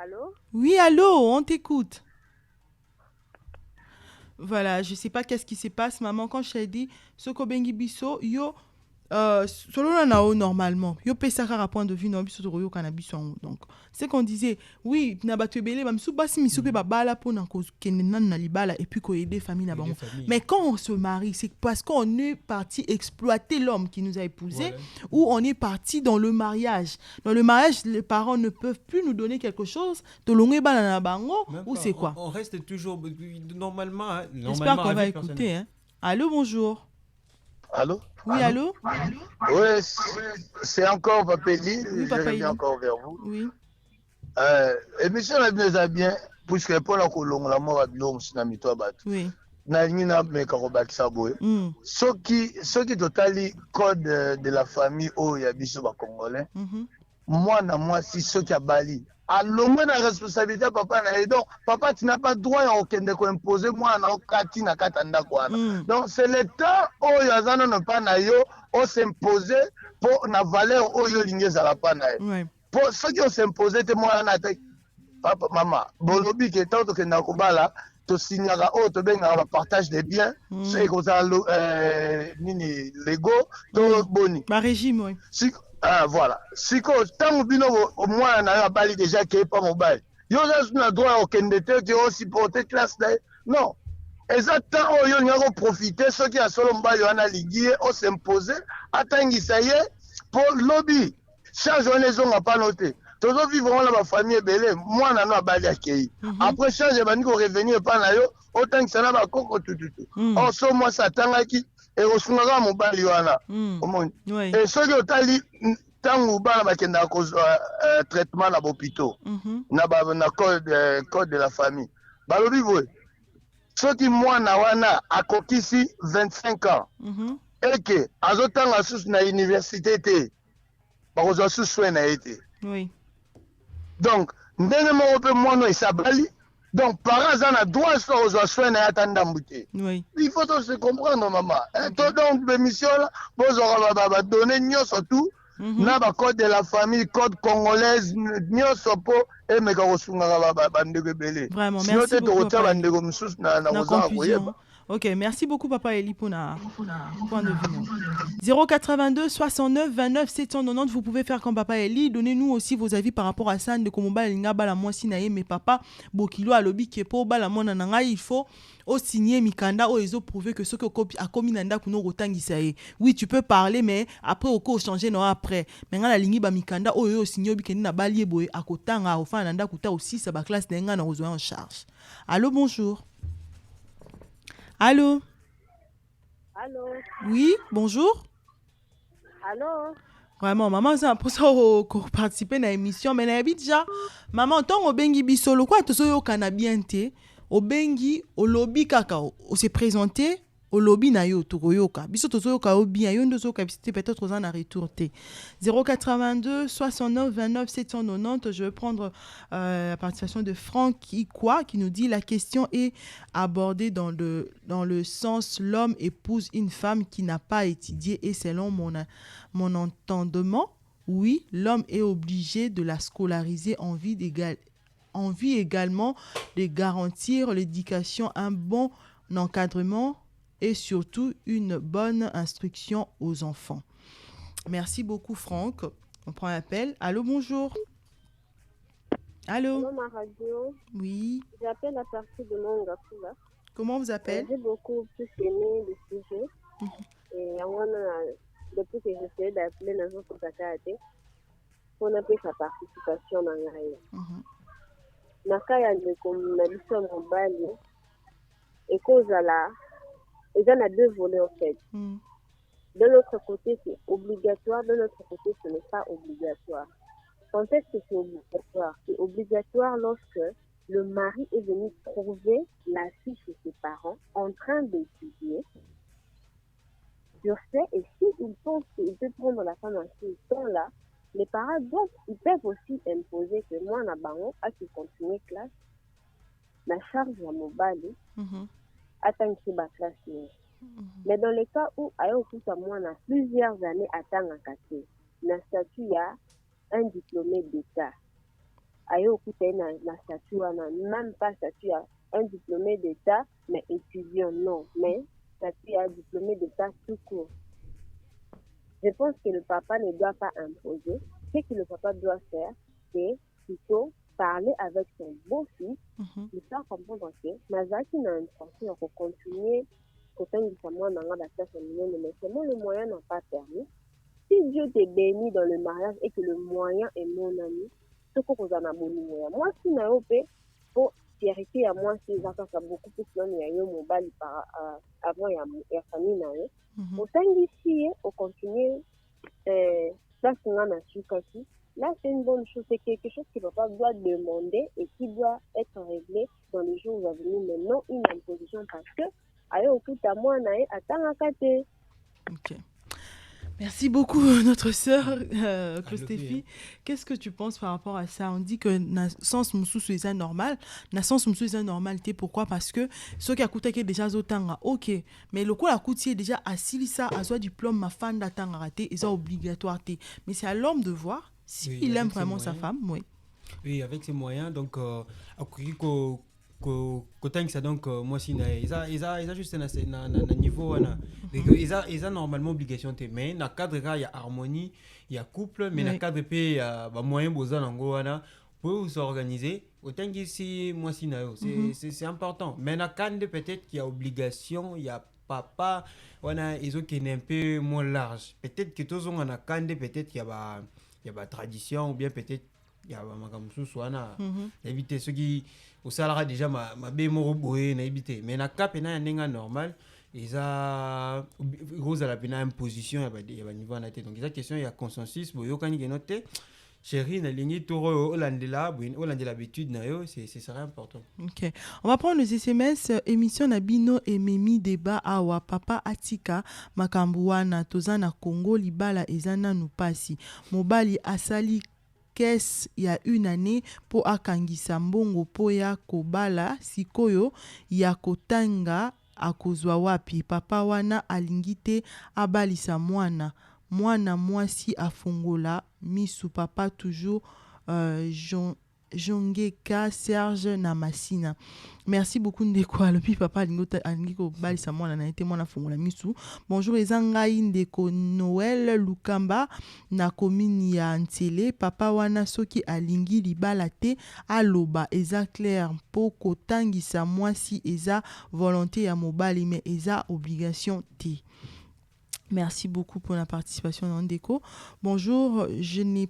Allô? Oui, allô, on t'écoute. Voilà, je sais pas qu'est-ce qui se passe, maman, quand je t'ai dit, Soko Bengi Biso, yo, selon nao normalement, yo pesaka à point de vue non biso to yo cannabis donc c'est qu'on disait oui na batu belé ba misu basi misu pe babala pour na ko kenenan na libala et puis ko aider famille na bango. Mais quand on se marie, c'est parce qu'on est parti exploiter l'homme qui nous a épousés, voilà. Ou on est parti dans le mariage. Dans le mariage, les parents ne peuvent plus nous donner quelque chose to longé bala na bango ou c'est quoi? On reste toujours normalement, hein, J'espère qu'on va écouter hein. Allô, bonjour. Allô? Oui, allô? Oui, c'est encore Papeli. Oui, je reviens encore vers vous. Oui. Émission la bien, puisque pour la colonne, la mort à Bilom, Sinami Toabat. Oui. Nalina Mekarobak Saboué. Ce qui totali code de la famille où il y a Bissou Congolais. Moi, si ce qui a Bali. Alors, moi, la responsabilité, papa, donc, papa, tu n'as pas droit à aucun de imposer, moi, na okati na katanda kwa. Donc, c'est le temps où yazana ne pas na yo, on s'imposer pour na valeur où yo ligné za la pa na yo. Pour ceux qui ont s'imposé, te moi, na te, papa, maman, bolobi qui est tant que na kubala, to signera au to benga va partage des biens, c'est comme ça, nini, lego, to boni. Ma régime, oui. Ah, voilà. Si tant que au moins on a bali déjà qui est pas mobile. Yo n'a droit au candidat qui aussi porter classe non. Exactement, yo n'y a profiter ceux qui a solo mobile on a ligué, on s'imposer, attendre ça y est pour lobby. Change les on n'a pas noté. Tous les vivants là ma famille belé, moi on a bali accueilli. Après change bani ko revenir pas na yo, autant que ça na ba koko tout. On so moi ça tanga qui et osungaka mobali wana omoni et soki otali ntango bana bakendaka kozwa traitement na bopito na code de la famille balobi boye soki mwana wana akokisi 25 ans eke azotanga susu na université te bakozwa susu soin na ye te donc ndenge moko mpe mwana esabali. Donc, par hasard, on a droit à soin à attendre. Il faut se comprendre, maman. Donc, l'émission, vous aurez donné surtout, na ba code de la famille, code congolaise, sopo et mega osungara bande belé. Vraiment, merci beaucoup. Ok, merci beaucoup Papa Eli pour la point de vue. 082 69 29 790, vous pouvez faire comme Papa Eli. Donnez-nous aussi vos avis par rapport à ça. De comment balinga bala moi sinaye mais papa bokilo a lobby qui est pour bala moi nananga il faut au signer mikanda au ezo prouver que ce que copie a commis nanda kuno rotangisa ye. Oui, tu peux parler mais après au changer non après. Mais ngala lingi ba mikanda au yo signer obi keni na balie boye akotanga ofana nanda kuta aussi sa ba classe nenga na ozo en charge. Allô, bonjour. Allô? Allô? Oui, bonjour. Allô? Vraiment, maman, c'est pour ça qu'on participe à l'émission, mais elle déjà. Maman, tant au bengi bisolo, quoi, tout ça, au canabiente, au bengi, au lobby cacao, on s'est présenté, au lobby na yo, tokoyoka. Biso to yoka au bien, yo ndo soka, peut-être aux en a retourné. 082 69 29 790, je vais prendre la participation de Franck Ikwa qui nous dit la question est abordée dans le sens l'homme épouse une femme qui n'a pas étudié et selon mon entendement, oui, l'homme est obligé de la scolariser en vue également de garantir l'éducation, un bon encadrement et surtout une bonne instruction aux enfants. Merci beaucoup Franck. On prend l'appel. Allô, bonjour. Allô. Allô, ma radio. Oui. J'appelle à partir de mon Ngafula. Comment vous appelez? J'ai beaucoup plus aimé le sujet. Et depuis que j'essaie d'appeler dans notre Takate, on a fait sa participation dans la Nakaya de communalisation mobile et cause à la. Et il y en a deux volets en fait. De l'autre côté, c'est obligatoire. De l'autre côté, ce n'est pas obligatoire. Quand est-ce que c'est obligatoire? C'est obligatoire lorsque le mari est venu trouver la fille chez ses parents en train d'étudier sur ce, et s'il pense qu'il peut prendre la femme en ce temps-là, les parents ils peuvent aussi imposer que moi, na bango, à qui continue classe, la charge à mobile, attendre que la classe. Mais dans le cas où, à moi, na plusieurs années attendre à casser, na statut, il y a un diplômé d'État. aye okuta na statut wana, même pas statut à un diplômé d'État, mais étudiant, non, mais statut à diplômé d'État tout court. Je pense que le papa ne doit pas imposer. Ce que le papa doit faire, c'est plutôt parler avec son beau-fils, lui faire comprendre que Nazaki n'a intention de continuer kotangisa mwana nga batasa minene, mais seulement le moyen n'a pas permis. Si Dieu te bénit dans le mariage et que le moyen est mon ami, ce que vous en avez, moi si na yo pe pour vérifier à moi si ça beaucoup plus long ya yo mobile par avant ya famille na yo. Otangisi au continuer ça c'est na sukaki. Là, c'est une bonne chose. C'est quelque chose que le papa doit demander et qui doit être réglé dans les jours à venir, mais non une imposition parce que Ok. Merci beaucoup, notre sœur Clostéphie. Qu'est-ce que tu penses par rapport à ça? On dit que na sens musu c'est normal, na sens musu c'est normalité. Pourquoi? Parce que ce qui a coûté que déjà zotanga, ok, mais le coup la coûtier déjà assis ça à soit diplôme ma fan d'attendre raté, c'est obligatoire. Mais c'est à l'homme de voir si il aime vraiment sa femme, oui. Oui, avec ses moyens, donc ça donc moi si ils juste na niveau na ils ont normalement obligation te mais na cadre il y a harmonie il y a couple mais na cadre pe ya ba moyen boza nango wana pour s'organiser autant ici moi si na c'est important mais na cadre peut-être qu'il y a obligation il y a papa wana ils ont qui est un peu moins large peut-être que tous on a cadre peut-être qu'il y a ba tradition ou bien peut-être il y a makamsu soana éviter ceux qui au salaire déjà ma bémoro boé na éviter mais na cap na ndinga normal eza rose à la pena imposition ya ba niveau na tête donc eza question ya consensus boyo kani ke noter chérie na ligne toro olandela habitude na yo c'est serait important. OK, on va prendre les SMS émission na bino et memi débat awa papa atika makambuana tozana Congo libala ezana nupasi mobali asali caisse il y a une année pour akangisa mbongo po ya kobala sikoyo ya kotanga akozwa wapi papa wana alingite abalisa mwana mwasi afungola misu papa toujours Jongeka Serge Namasina. Merci beaucoup Ndeko alobi papa alingiko balisa mwana na été mwana fungola misu. Bonjour ezangai Ndeko Noël Lukamba na commune ya Ntele papa wana soki alingi libala te aloba eza clair po kotangisa mwasi eza volonté ya mobali mais eza obligation te. Merci beaucoup pour la participation dans Ndeko. Bonjour, je n'ai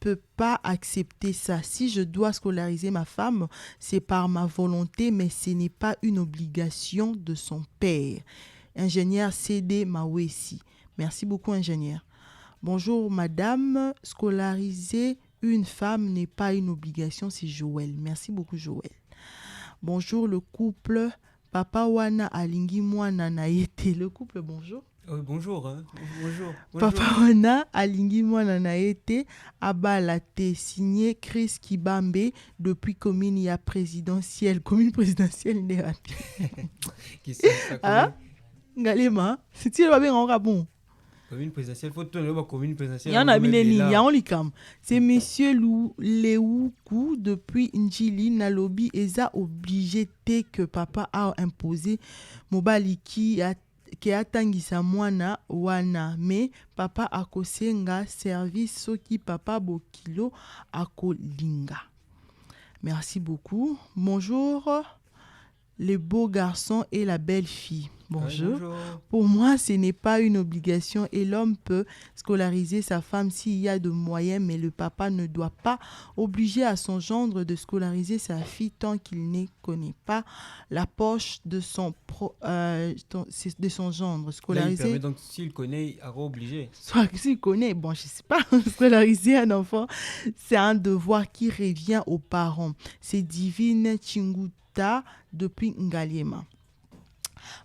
peux pas accepter ça. Si je dois scolariser ma femme, c'est par ma volonté, mais ce n'est pas une obligation de son père. Ingénieur CD Mawesi. Merci beaucoup, ingénieur. Bonjour, madame. Scolariser une femme n'est pas une obligation, c'est Joël. Merci beaucoup, Joël. Bonjour, le couple. Papa Wana Alingi Mwana Naete. Le couple, bonjour. Bonjour, hein. Bonjour. Papa Wana Alingi Mwana Naete Abalate signé Chris Kibambe depuis commune présidentielle. Commune présidentielle n'est rapide. Qui c'est ça? Ah, Galema, c'est-il pas bien en rabon? Commune présidentielle, faut tourner la commune présidentielle. Il y en a il y a en likam. C'est monsieur Léoukou depuis Njili Nalobi Eza obligé que papa a imposé Mobaliki a qui atangisa mwana wana mais papa akosenga service soki papa bokilo akolinga. Merci beaucoup. Bonjour les beaux garçons et la belle fille. Bonjour. Bonjour. Pour moi, ce n'est pas une obligation et l'homme peut scolariser sa femme s'il y a de moyens, mais le papa ne doit pas obliger à son gendre de scolariser sa fille tant qu'il ne connaît pas la poche de son gendre. Scolariser. Là, il permet donc s'il connaît, il est obligé. Soit s'il connaît, bon, je sais pas, scolariser un enfant, c'est un devoir qui revient aux parents. C'est Divine Chinguta depuis Ngaliema.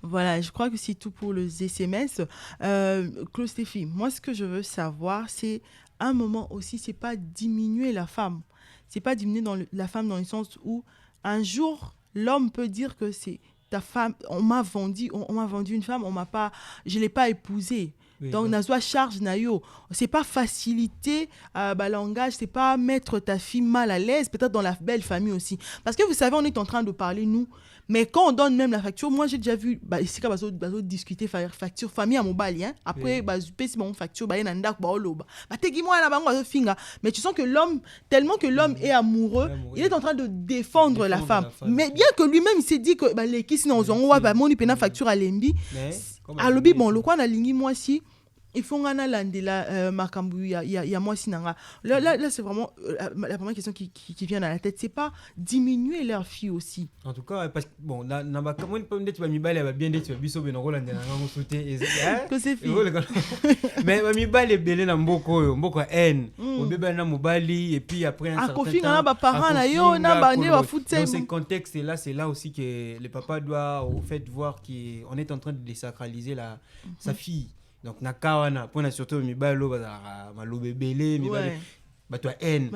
Voilà, je crois que c'est tout pour les SMS. Clostéphie, moi, ce que je veux savoir, c'est un moment aussi, c'est pas diminuer la femme. C'est pas diminuer la femme dans le sens où un jour, l'homme peut dire que c'est ta femme, on m'a vendu une femme, je l'ai pas épousée. Donc nazwa charge na yo, c'est pas faciliter langage, c'est pas mettre ta fille mal à l'aise, peut-être dans la belle famille aussi, parce que vous savez, on est en train de parler nous, mais quand on donne même la facture, moi j'ai déjà vu ici quand bazo discuter faire facture famille à mobile, hein, après si mon facture na ndak ba oloba bategi moi na bango finga, mais tu sens que l'homme, tellement que l'homme est amoureux, il est en train de défendre la femme, mais bien que lui-même il s'est dit que les kisi na ozongo wa ba moni pena facture à lembi alobi bon le quoi na lingi moi si il faut ngana landela makambu ya moi sinanga là c'est vraiment la première question qui vient à la tête, c'est pas diminuer leur fille aussi, en tout cas parce que bon na ba comment peut me dire tu vas mi bale ba bien dit tu biso be no landela nga sauter que c'est fille mais ba mi bale belé na mboko haine au bébé na mobali et puis après un certain temps na ba parents na yo na ba ne ba foutse dans ce contexte là, c'est là aussi que le papa doit au fait voir qu'on est en train de désacraliser sa fille. Donc nakawana pour surtout mi balo ba malobe belé mi bale ba toi haine.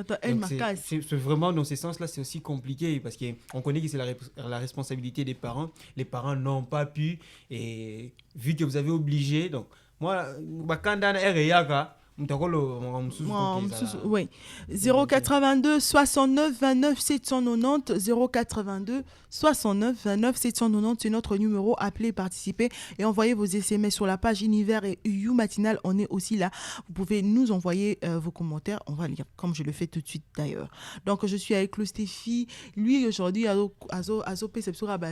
C'est vraiment dans ce sens là, c'est aussi compliqué parce que on connaît que c'est la responsabilité des parents. Les parents n'ont pas pu, et vu que vous avez obligé, donc moi bakanda na RYaka oui. 082 69 29 790 082 69 29 790, c'est notre numéro. Appelez, participez et envoyez vos SMS sur la page Univers et UU Matinal. On est aussi là. Vous pouvez nous envoyer vos commentaires. On va lire comme je le fais tout de suite d'ailleurs. Donc je suis avec le Stéphie. Lui aujourd'hui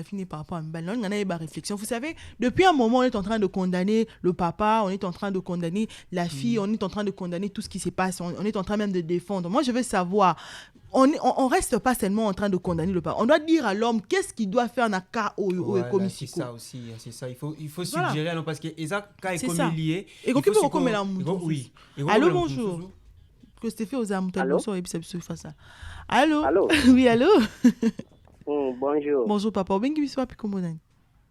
fini par rapport à une réflexion. Vous savez, depuis un moment on est en train de condamner le papa, on est en train de condamner la fille, on est en train de condamner tout ce qui se passe, on est en train même de défendre. Moi je veux savoir, on reste pas seulement en train de condamner le papa, on doit dire à l'homme qu'est-ce qu'il doit faire dans le cas où c'est ça aussi, c'est ça, il faut suggérer alors parce que Isaac est comme lié et qu'on peut comme la oui. Allô, bonjour. Que Stéphie aux âmes bonsoir et puis ça fait ça. Allô. Oui, allô. Bonjour papa, bien que soit puis comment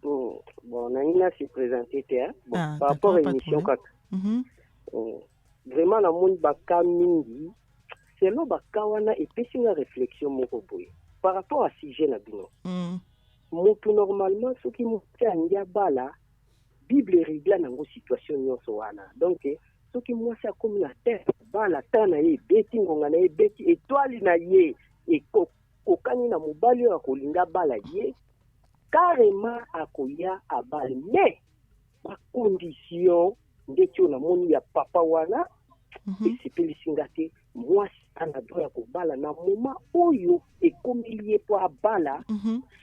bon nangina se présenter par rapport à l'émission 4 vraiment na monde baka mingi selon baka wana epesi na réflexion moko boye par rapport à sujet na bino moto normalement soki moto angia bala bible régla nango situation nyonso wana donc soki mwasi akomi na terre bala ta na ye beti ngonga na ye beti étoile na ye ekokani na mobali oyo akolinga bala ye carrément akoya abale mais bacondition ndeti oyo namoni ya papa wana esepelisinga te mwasi ana doya kobala na moma oyo ekomeli ye po abala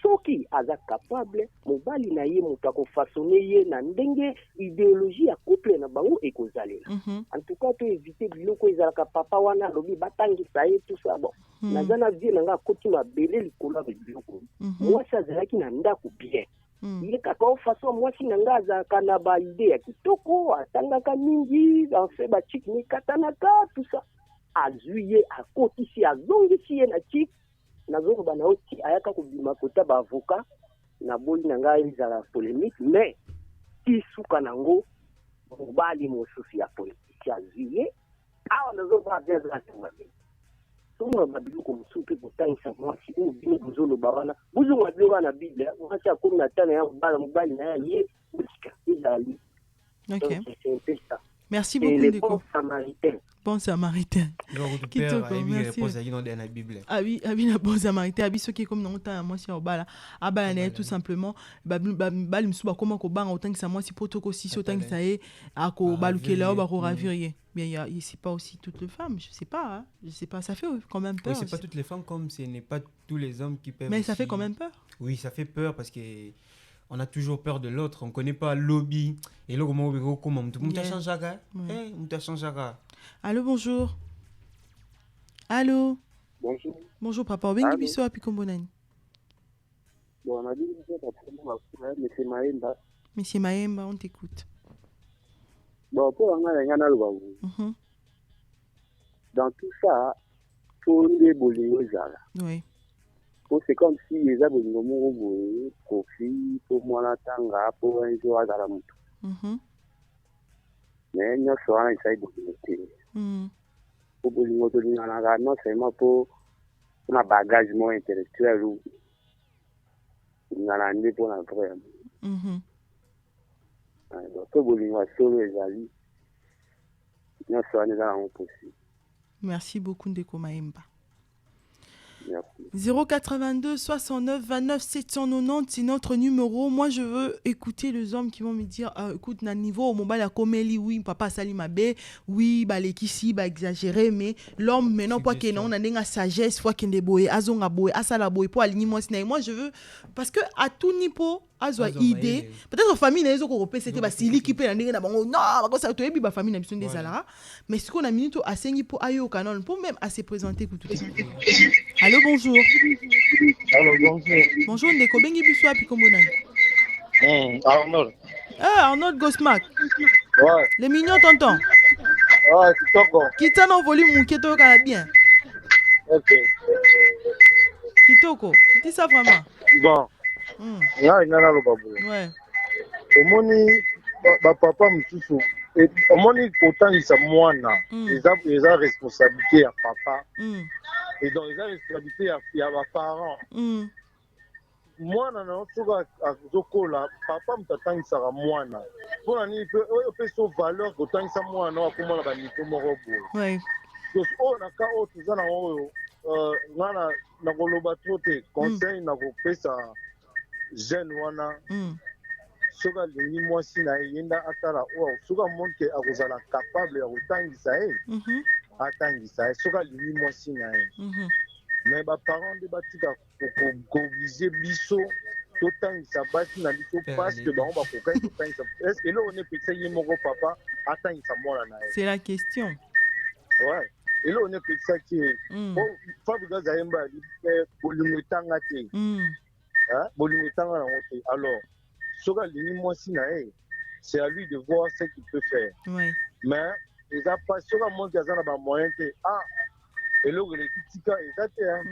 soki aza capable mobali na ye moto akofasone ye na ndenge idéologie ya couple na bango ekozalela en tout cas to éviter biloko ezalaka papa wana alobi batangisa ye tout ça bon naza na vie nanga akoti mabele likolo ya biloko mwasi azalaki na ndako bien ye kaka ofaso mwasi na nga azalaka na baide ya kitoko atangaka mingi danse bachiki mikatanaka tout ça azwi ye akotisi azongisi ye na chik nazoloba na oti ayaka kobima kota baavoka na boyi na ngai ezala polémique mais tisuka nango mobali mosusu ya politiki azwi ye awa nazoloba azala temabe songa mabiloko mosusu mpe kotangisa mwasi oyo bino bozoloba wana bozonga biloko na bible mwasi akomi na tana ya mobali na ye osika ezali donc c'est un peu ça. Merci beaucoup. Les bons samaritains. Bon samaritain. Ah oui, la bon samaritain. Abi ceux qui comme non temps moi si au bala. Abala na tout simplement bal msuba comment ko banga autant que ça moi si protoko si autant que ça est à ko balukela ba ko ravirier. Bien c'est pas aussi toutes les femmes, je sais pas, ça fait quand même peur. Oui, c'est pas toutes les femmes comme ce n'est pas tous les hommes qui peuvent. Mais ça fait quand même peur. Oui, ça fait peur parce que on a toujours peur de l'autre, on connaît pas lobby et là comment Allô, bonjour. Allô. Bonjour. Bonjour papa, bengi biso api kombonani. Bon, on a dit monsieur Maemba. Monsieur Maemba, on t'écoute. Bon, pour dans tout ça, pour les bolingo zala. Oui. C'est comme si les abolingo mo kofi pour moi la tanga pour un jour à la moto. Mais nous sommes essayer de lutter. Pour bolingo to linga non seulement pour un bagage moins intellectuel ou ngana ndi pour la vraie. Donc pour bolingo solo ezali Merci beaucoup, Ndeko Maemba. 082 69 29 790, c'est notre numéro. Moi, je veux écouter les hommes qui vont me dire écoute, na niveau au mobile, comeli, oui, papa sali mabe, oui, bah les kisi, bah exagéré, mais l'homme maintenant pas qu'il on a une sagesse, fois qu'il est boy, azonga boy, asala boy, pour aligner moi, je veux parce que à tout niveau azo idée peut-être famille les autres européens c'était basili qui peut aller na bango non parce que ça to ebi ba famille na biso des alara mais ce qu'on a minute asengi pour ayo canon pour même à se présenter pour tout ça. Allô, bonjour. Allô, bonjour. Bonjour, Ndeko bengi biso api kombona. Arnold. Arnold Gosmack. Ouais. Les mignons tonton. Ouais, Kitoko. Kitano volume mouketo kana bien. Ok. Kitoko, tu dis ça vraiment? Bon. Là, il y en a le babou. Ouais. Au moni, papa msusu. Au moni, autant il s'est moine. Ils ont responsabilité à papa. Et donc, ils ont responsabilité à mes parents. Mwana na soka azokola papa mtatangisa ka mwana pona ni pe so valeur kotangisa mwana wa komona ba niveau moko boye ouais donc on na ka o tuzana oyo ngana na koloba trote conseil na kopesa jeune wana soka lingi mwasi na yenda atala o soka monke akozala capable ya kotangisa atangisa soka lingi mwasi na ye mais ba parents de batika koviser biso totangisa basi na biso parce que ba on va kokai totangisa est-ce que là on est petit yé moko papa atangisa mwana na ye c'est la question ouais et là on est petit qui Fabrice Zayemba bolimutanga te bolimutanga na wote alors soka lini mwasi na ye c'est à lui de voir ce qu'il peut faire ouais mais ils a pas soka monte azana ba moyen te et là, les critiques,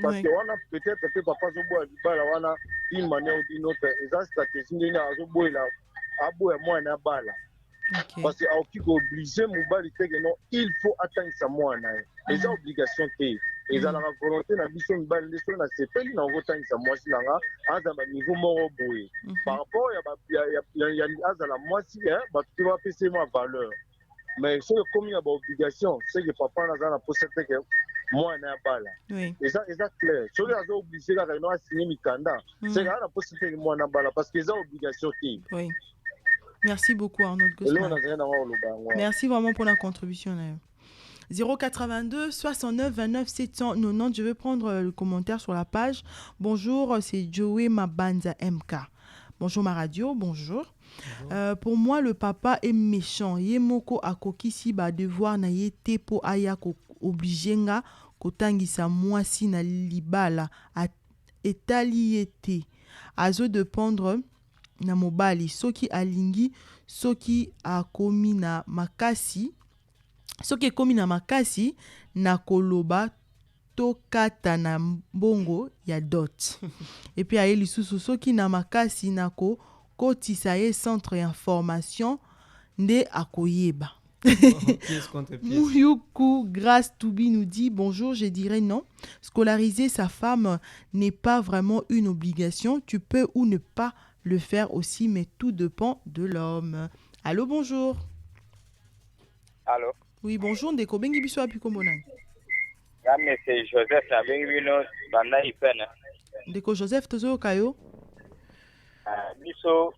parce qu'on a peut-être que papa Zobo a dit, d'une manière ou d'une autre, ils ont stratégie, ils ont Zobo et moi, on a bala. Parce qu'il est obligé, il faut attendre sa moine. Les obligations, ils ont la volonté, la mission de balle, les choses, c'est pas une autre sa moitié, à un niveau moroboué. Par rapport à la moitié, tu vas payer ma valeur. Mais c'est comme il y a une obligation, c'est que papa n'a pas possibilité que moi na bala et ça clair sur les obligés là non signer mikanda c'est là la possibilité moi na bala parce que les obligations qui oui merci beaucoup Arnold Gosman merci vraiment pour la contribution 082 69 29 790 je vais prendre le commentaire sur la page. Bonjour, c'est Joey Mabanza MK. Bonjour ma radio, bonjour. Pour moi le papa est méchant yemoko akokisi ba devoir na yete po aya ko obligé nga kotangisa mwasi na libala etali ete azo de prendre na mobali soki alingi soki akomi na makasi na koloba tokata na mbongo ya dot et puis aye lisusu soki na makasi na ko kotisa ye centre information nde akoyeba. Mouyoukou Grâce Toubi nous dit bonjour, je dirais non. Scolariser sa femme n'est pas vraiment une obligation. Tu peux ou ne pas le faire aussi, mais tout dépend de l'homme. Allô, bonjour. Allô. Oui, bonjour. Ndeko bengi biso api kombona. Mais c'est Joseph na bengi bino banda ipena. Ndeko Joseph tozo kayo. Biso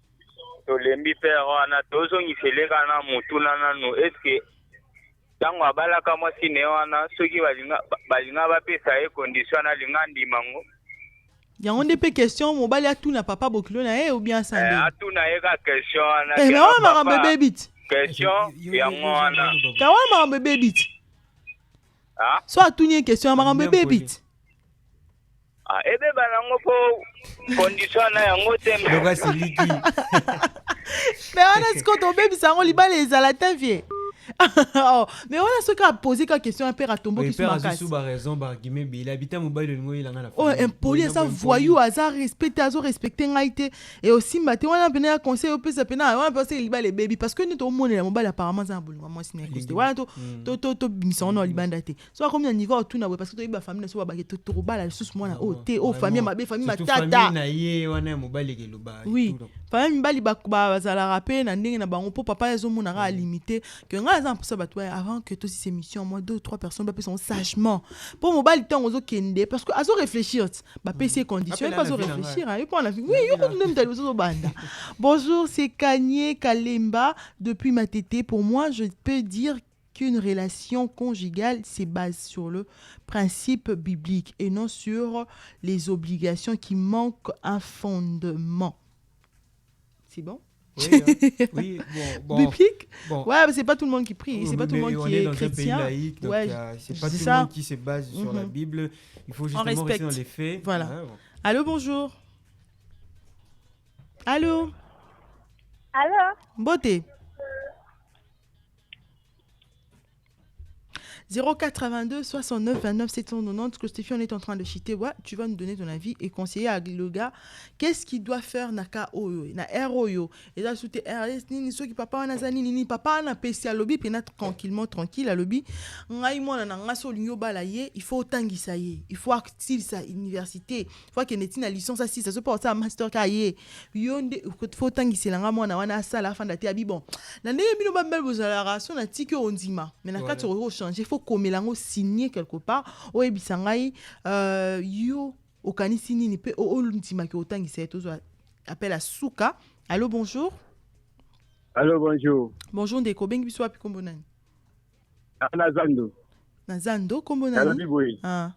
tolembi père wana tozongiseleka na mutu nanu eske ntango abalaka mwasi ne wana soki balinga bapesa ye condition alinga ndimango yango nde pe question mobali atuna papa bokilo na ye ou bien sande atuna ye ka question wana mais wana makambo ebebit question yango wana ka wana makambo ebebit so atuni ye question ya makambo ebebit ebe banango po condition na yango tembe doka siliki mais wana siko tobebisa yango libala ezala te vie mais wana soki aposi ka question ya père atomboki su makasi père a raison ba guimé il habite mobile ngo il ngana la impoli ça voyou aza respecté azo respecter ngaite et aussi maté wana pena ya conseil opesa pena wana parce libala baby parce que nito mona la mobile apparemment za bolingo moi sine koste wana to bisono libanda te so comme un niveau tout na parce que to ba famille so ba ke to bala sous moi na o te o famille mabe famille matata na ye wana mobile ke loba oui famille mibali bazala rapper na ndenge na bango po papa yazo mona ra limité que nga za pour ça avant que tous ces émissions moi 2 ou 3 personnes ba sont sagement pour mobile temps ozo kende parce que azo réfléchir ba PC condition pas azo réfléchir et pour la vie oui yo même d'aller ozo banda. Bonjour, c'est Kanye Kalemba depuis Matete. Pour moi, je peux dire qu'une relation conjugale se base sur le principe biblique et non sur les obligations qui manquent un fondement. C'est bon? Oui, hein. Oui, bon. Biblique? Bon. Ouais, mais c'est pas tout le monde qui prie, c'est pas tout le monde qui est chrétien. Dans un pays laïque, donc ouais, c'est pas tout le monde qui se base sur la Bible. Il faut justement rester dans les faits. Voilà. Ouais, bon. Allô, bonjour. Allô? Allô? Beauté. 082 69 29 790. Stéphane, on est en train de chiter. Ouais, tu vas nous donner ton avis et conseiller à le gars qu'est-ce qu'il doit faire naka oyo na royo et là sous tes RS ni ceux qui papa na zani ni papa na PC à lobby pena tranquille à lobby ngai mona na ngaso linyo balaye il faut tangisa ye il faut active sa université il faut que netina licence à 6 ça se porte à master kaye yonde faut tangisela nga mona wana sala fanda te abi bon na ndenge bino ba mbel bozala so na tiki ondima mais na kati ro changer faut komelango signer quelque part o ebisangai yo okanisi nini pe o ndima ke otangisa to appelle à Souka. Allô, bonjour. Allô, bonjour. Bonjour ndeko bengi biso api kombo nani? Nazando. Nazando kombo nani? Ah.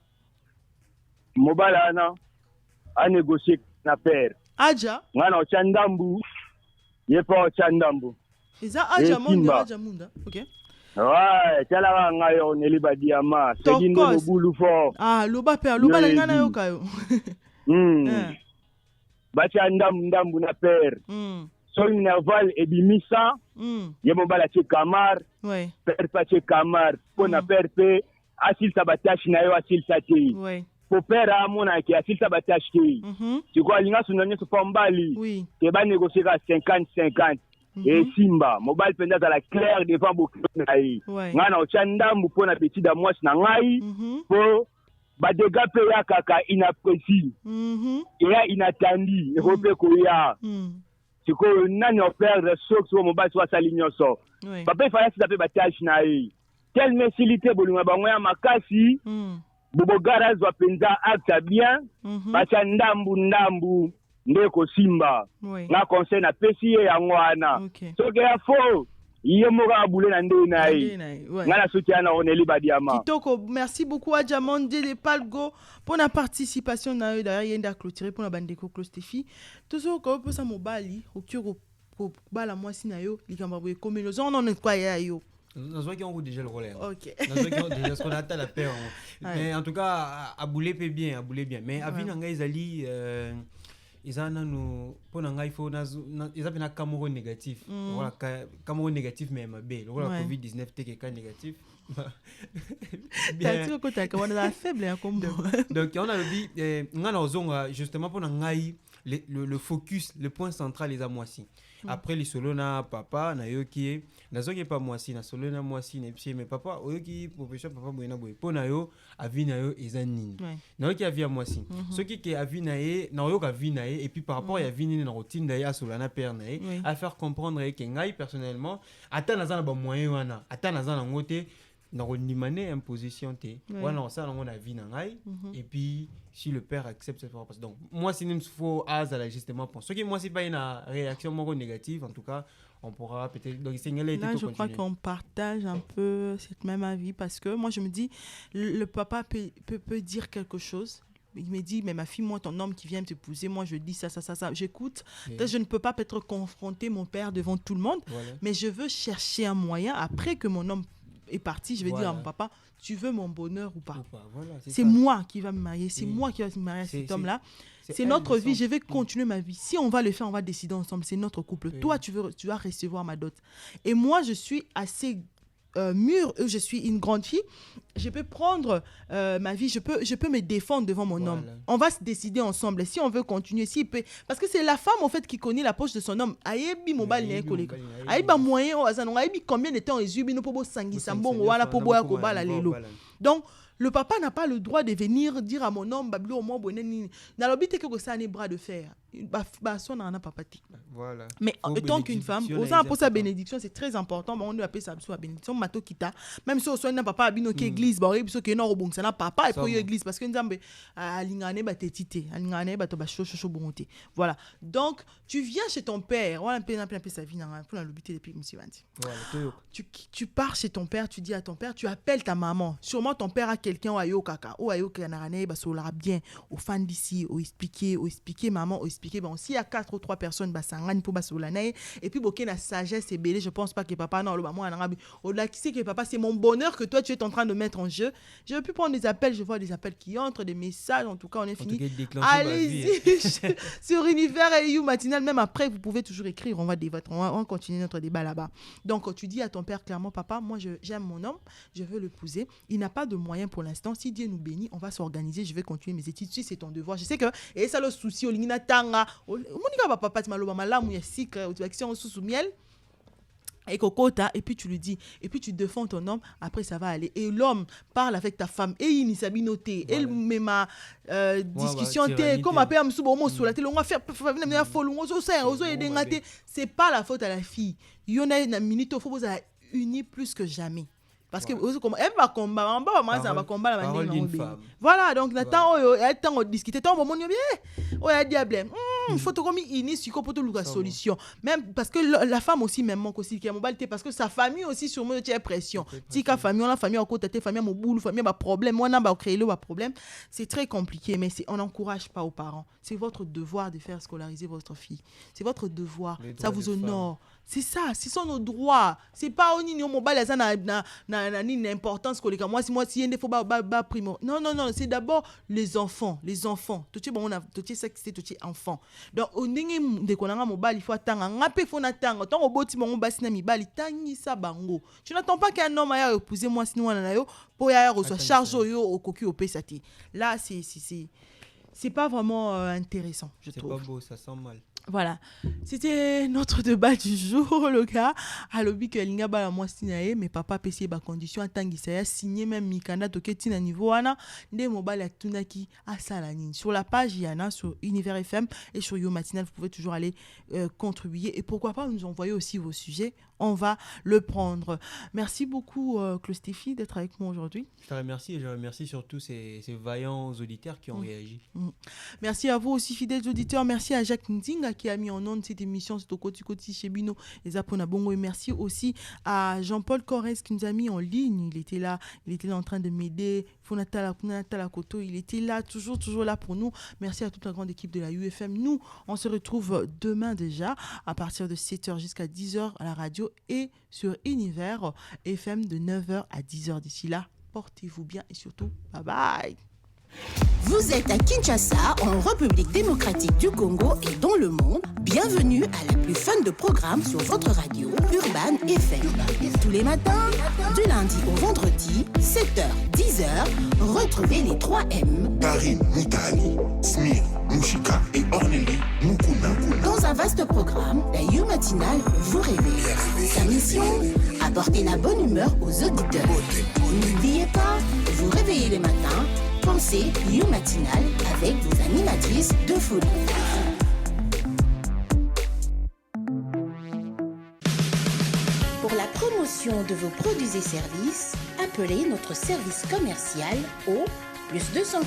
Mobala a négocié na père. Aja? Ngana ochandambu. Yepa ochandambu. Eza aja monde aja munda. OK. Ouais, tala ngayo neliba diama. Seginde bobulu fort. Ah, loba père, loba la ngana yo kayo. Bacha ndambu na père. Sol naval et bimisa. Yemo bala che kamar. Ouais. Père pa che kamar. Pona père pe asil sabatashi na yo asil sati. Ouais. Po père amona ki asil sabatashi. Tu vois linga sunonye so pambali. Oui. Te ba négocier à 50-50. Et Simba, mobile penda à la claire devant beaucoup naï. Ngana ochandambu pona petit da moi na ngai. Po ba dega pe ya kaka inapprécie. Ya inattendu, Europe koya. Siko nani opère sox au mobile soit salinyoso. Papa fala si tape batache naï. Quelle mécilité bolunga bango ya makasi. Bobo garage wa penza acte bien. Bacha ndambu. Ndeko Simba na conseil na pesi yango wana soki ya fo iye moka abule na ndé nayi ngana soutien na oneli badiama kitoko. Merci beaucoup à Diamond de Palgo pour la participation na yo d'ailleurs yenda clôturer pour la bandeko Clostefi toujours ko pour ça mobali okyo ko bala mwasi na yo likamba boye comme les on en quoi ya yo. Nous avons déjà le relais. OK. Nous avons déjà ce qu'on attend la paix. Mais en tout cas abouler bien. Mais avina ngai zali izana no pona ngai fo na izapena Cameroun négatif voilà Cameroun négatif mais mabe voilà Covid-19 teke cas négatif bien tu ko on a faible comme donc on a dit ngana ozonga justement pona ngai le focus le point central les amoisi après les solo na papa na yoki nazoki pas moisi na solo na moisi na pie mais papa oyoki professeur papa boyena boy pona yo avi na yo ezanini na yoki avi moisi ce qui avi na ye na yoka avi na ye et puis par rapport ya vini na routine da ya solo na père na ye à faire comprendre que ngai personnellement ata nazana ba moyen wana ata nazana ngote na rendimane imposition te wana ça on a vie na ngai et puis si le père accepte cette fois donc moi si il faut azala justement pour ce qui moi c'est pas une réaction négative en tout cas on pourra peut-être donc là je crois qu'on partage un peu cette même avis parce que moi je me dis le papa peut dire quelque chose. Il me dit, mais ma fille, moi, ton homme qui vient t'épouser, moi, je dis ça. J'écoute. Je ne peux pas peut-être confronter mon père devant tout le monde, mais je veux chercher un moyen, après que mon homme est parti, je vais dire à mon papa, tu veux mon bonheur ou pas, voilà, c'est moi qui va me marier, c'est moi qui va me marier à cet homme-là. C'est notre vie, je vais continuer ma vie. Si on va le faire, on va décider ensemble. C'est notre couple. Toi, tu vas recevoir ma dot. Et moi, je suis assez mûre, je suis une grande fille, je peux prendre ma vie, je peux me défendre devant mon homme. On va se décider ensemble si on veut continuer, si peut, parce que c'est la femme en fait qui connaît la poche de son homme. Ayebi mobile n'est collègue. Ayebi moyen au azan, ayebi combien de temps ezubi no pobo sangi sambongo wala pobo ya kobala lelo. Donc Le papa n'a pas le droit de venir dire à mon homme, bablo, moi, bonne, dans le but que ça a des bras de fer. Son n'a pas pati. Voilà. Mais étant qu'une femme, pour sa bénédiction, c'est très important. On doit appeler ça sa bénédiction. Mato kita. Même si on soit un papa abino qui église, bah oui, parce que non, bon, ça n'a papa et pour l'église parce que nous avons alingane batetite, alingane bato ba chocho bonté. Voilà. Donc tu viens chez ton père. On appelle sa vie pour le but depuis monsieur Vanti. Voilà. Tu pars chez ton père, tu dis à ton père, tu appelles ta maman. Sûrement ton père a quelqu'un au ayo kaka, au ayo kanarane, bah ça bien, au fan d'ici, au expliquer maman, au expliquer. Bon, s'il y a 4 ou 3 personnes, bah ça gagne pour bah soulaner. Et puis bokeh la sagesse est belle. Je pense pas que papa non le maman au-delà qui sait que papa c'est mon bonheur que toi tu es en train de mettre en jeu. Je veux plus prendre des appels, je vois des appels qui entrent, des messages. En tout cas, on est fini. Allez-y sur Univers et You Matinal. Même après, vous pouvez toujours écrire. On va continuer notre débat là-bas. Donc, tu dis à ton père clairement, papa, moi j'aime mon homme, je veux l'épouser. Il n'a pas de moyens pour l'instant. Si Dieu nous bénit, on va s'organiser. Je vais continuer mes études. Si c'est ton devoir, je sais que et ça le souci. Olingina tanga. Monika papa tu maloba malamu ya sikre. Tu vas sous miel. Et Kokota, et puis tu lui dis, et puis tu défends ton homme, après ça va aller. Et l'homme parle avec ta femme, et il n'y s'habille noté, et met ma discussion, comme appelle un sous-bomo sur la télé, on va faire, c'est pas la faute à la fille. Il y en a une minute, il faut vous unir plus que jamais. Parce que elle va combattre, voilà, donc on discuter, il faut une solution. Même parce que la femme aussi même manque aussi parce que sa famille aussi sur moi tient pression. Tika famille, on la famille à côté, famille mon boulot, famille a problème, on a créé le problème. C'est très compliqué, mais on n'encourage pas aux parents. C'est votre devoir de faire scolariser votre fille. C'est votre devoir. Ça vous honore. C'est ça, ce sont nos droits. C'est pas au niveau mobile ça n'a importance que les moi si il faut pas primo. Non, c'est d'abord les enfants. Tout est bon, on a tout est sexe, tout est enfant. Donc on dit de konanga mobile il faut attendre, ngape faut attendre. Tant au boti mon basi na mibali tangi sa bango. Tu n'attends pas qu'un homme aille épouser moi sinon on a yo pour y reçoit charge yo au cocu au pesati. Là c'est pas vraiment intéressant, je trouve. C'est pas beau, ça sent mal. Voilà, c'était notre débat du jour, le gars. À l'objet que l'inga ba la moi signé, mais papa PC ba condition atangi ça signé même mikanda toketi na niveau ana nde mobile ya tunaki asalani. Sur la page Yana sur Univers FM et sur You Matinal, vous pouvez toujours aller contribuer et pourquoi pas nous envoyer aussi vos sujets. On va le prendre. Merci beaucoup, Claude Stéphie, d'être avec moi aujourd'hui. Je te remercie et je remercie surtout ces vaillants auditeurs qui ont réagi. Merci à vous aussi, fidèles auditeurs. Merci à Jacques Ndinga qui a mis en onde cette émission. C'est au Koti chez Bino et Zapona Bongo. Et merci aussi à Jean-Paul Corrèze qui nous a mis en ligne. Il était là en train de m'aider. Fonatala Koto, il était là, toujours là pour nous. Merci à toute la grande équipe de la UFM. Nous, on se retrouve demain déjà à partir de 7h jusqu'à 10h à la radio et sur Univers FM de 9h à 10h. D'ici là, portez-vous bien et surtout, bye bye. Vous êtes à Kinshasa, en République démocratique du Congo et dans le monde. Bienvenue à la plus fun de programmes sur votre radio Urban FM. Tous les matins, du lundi au vendredi, 7h, 10h, retrouvez les 3M. Karine, Moutani, Smir, Mouchika et Ornélie Mukuna. Dans un vaste programme, la You Matinale vous réveille. Sa mission, apporter la bonne humeur aux auditeurs. N'oubliez pas, vous réveillez les matins. Pensez You Matinal avec vos animatrices de folie. Pour la promotion de vos produits et services, appelez notre service commercial au +200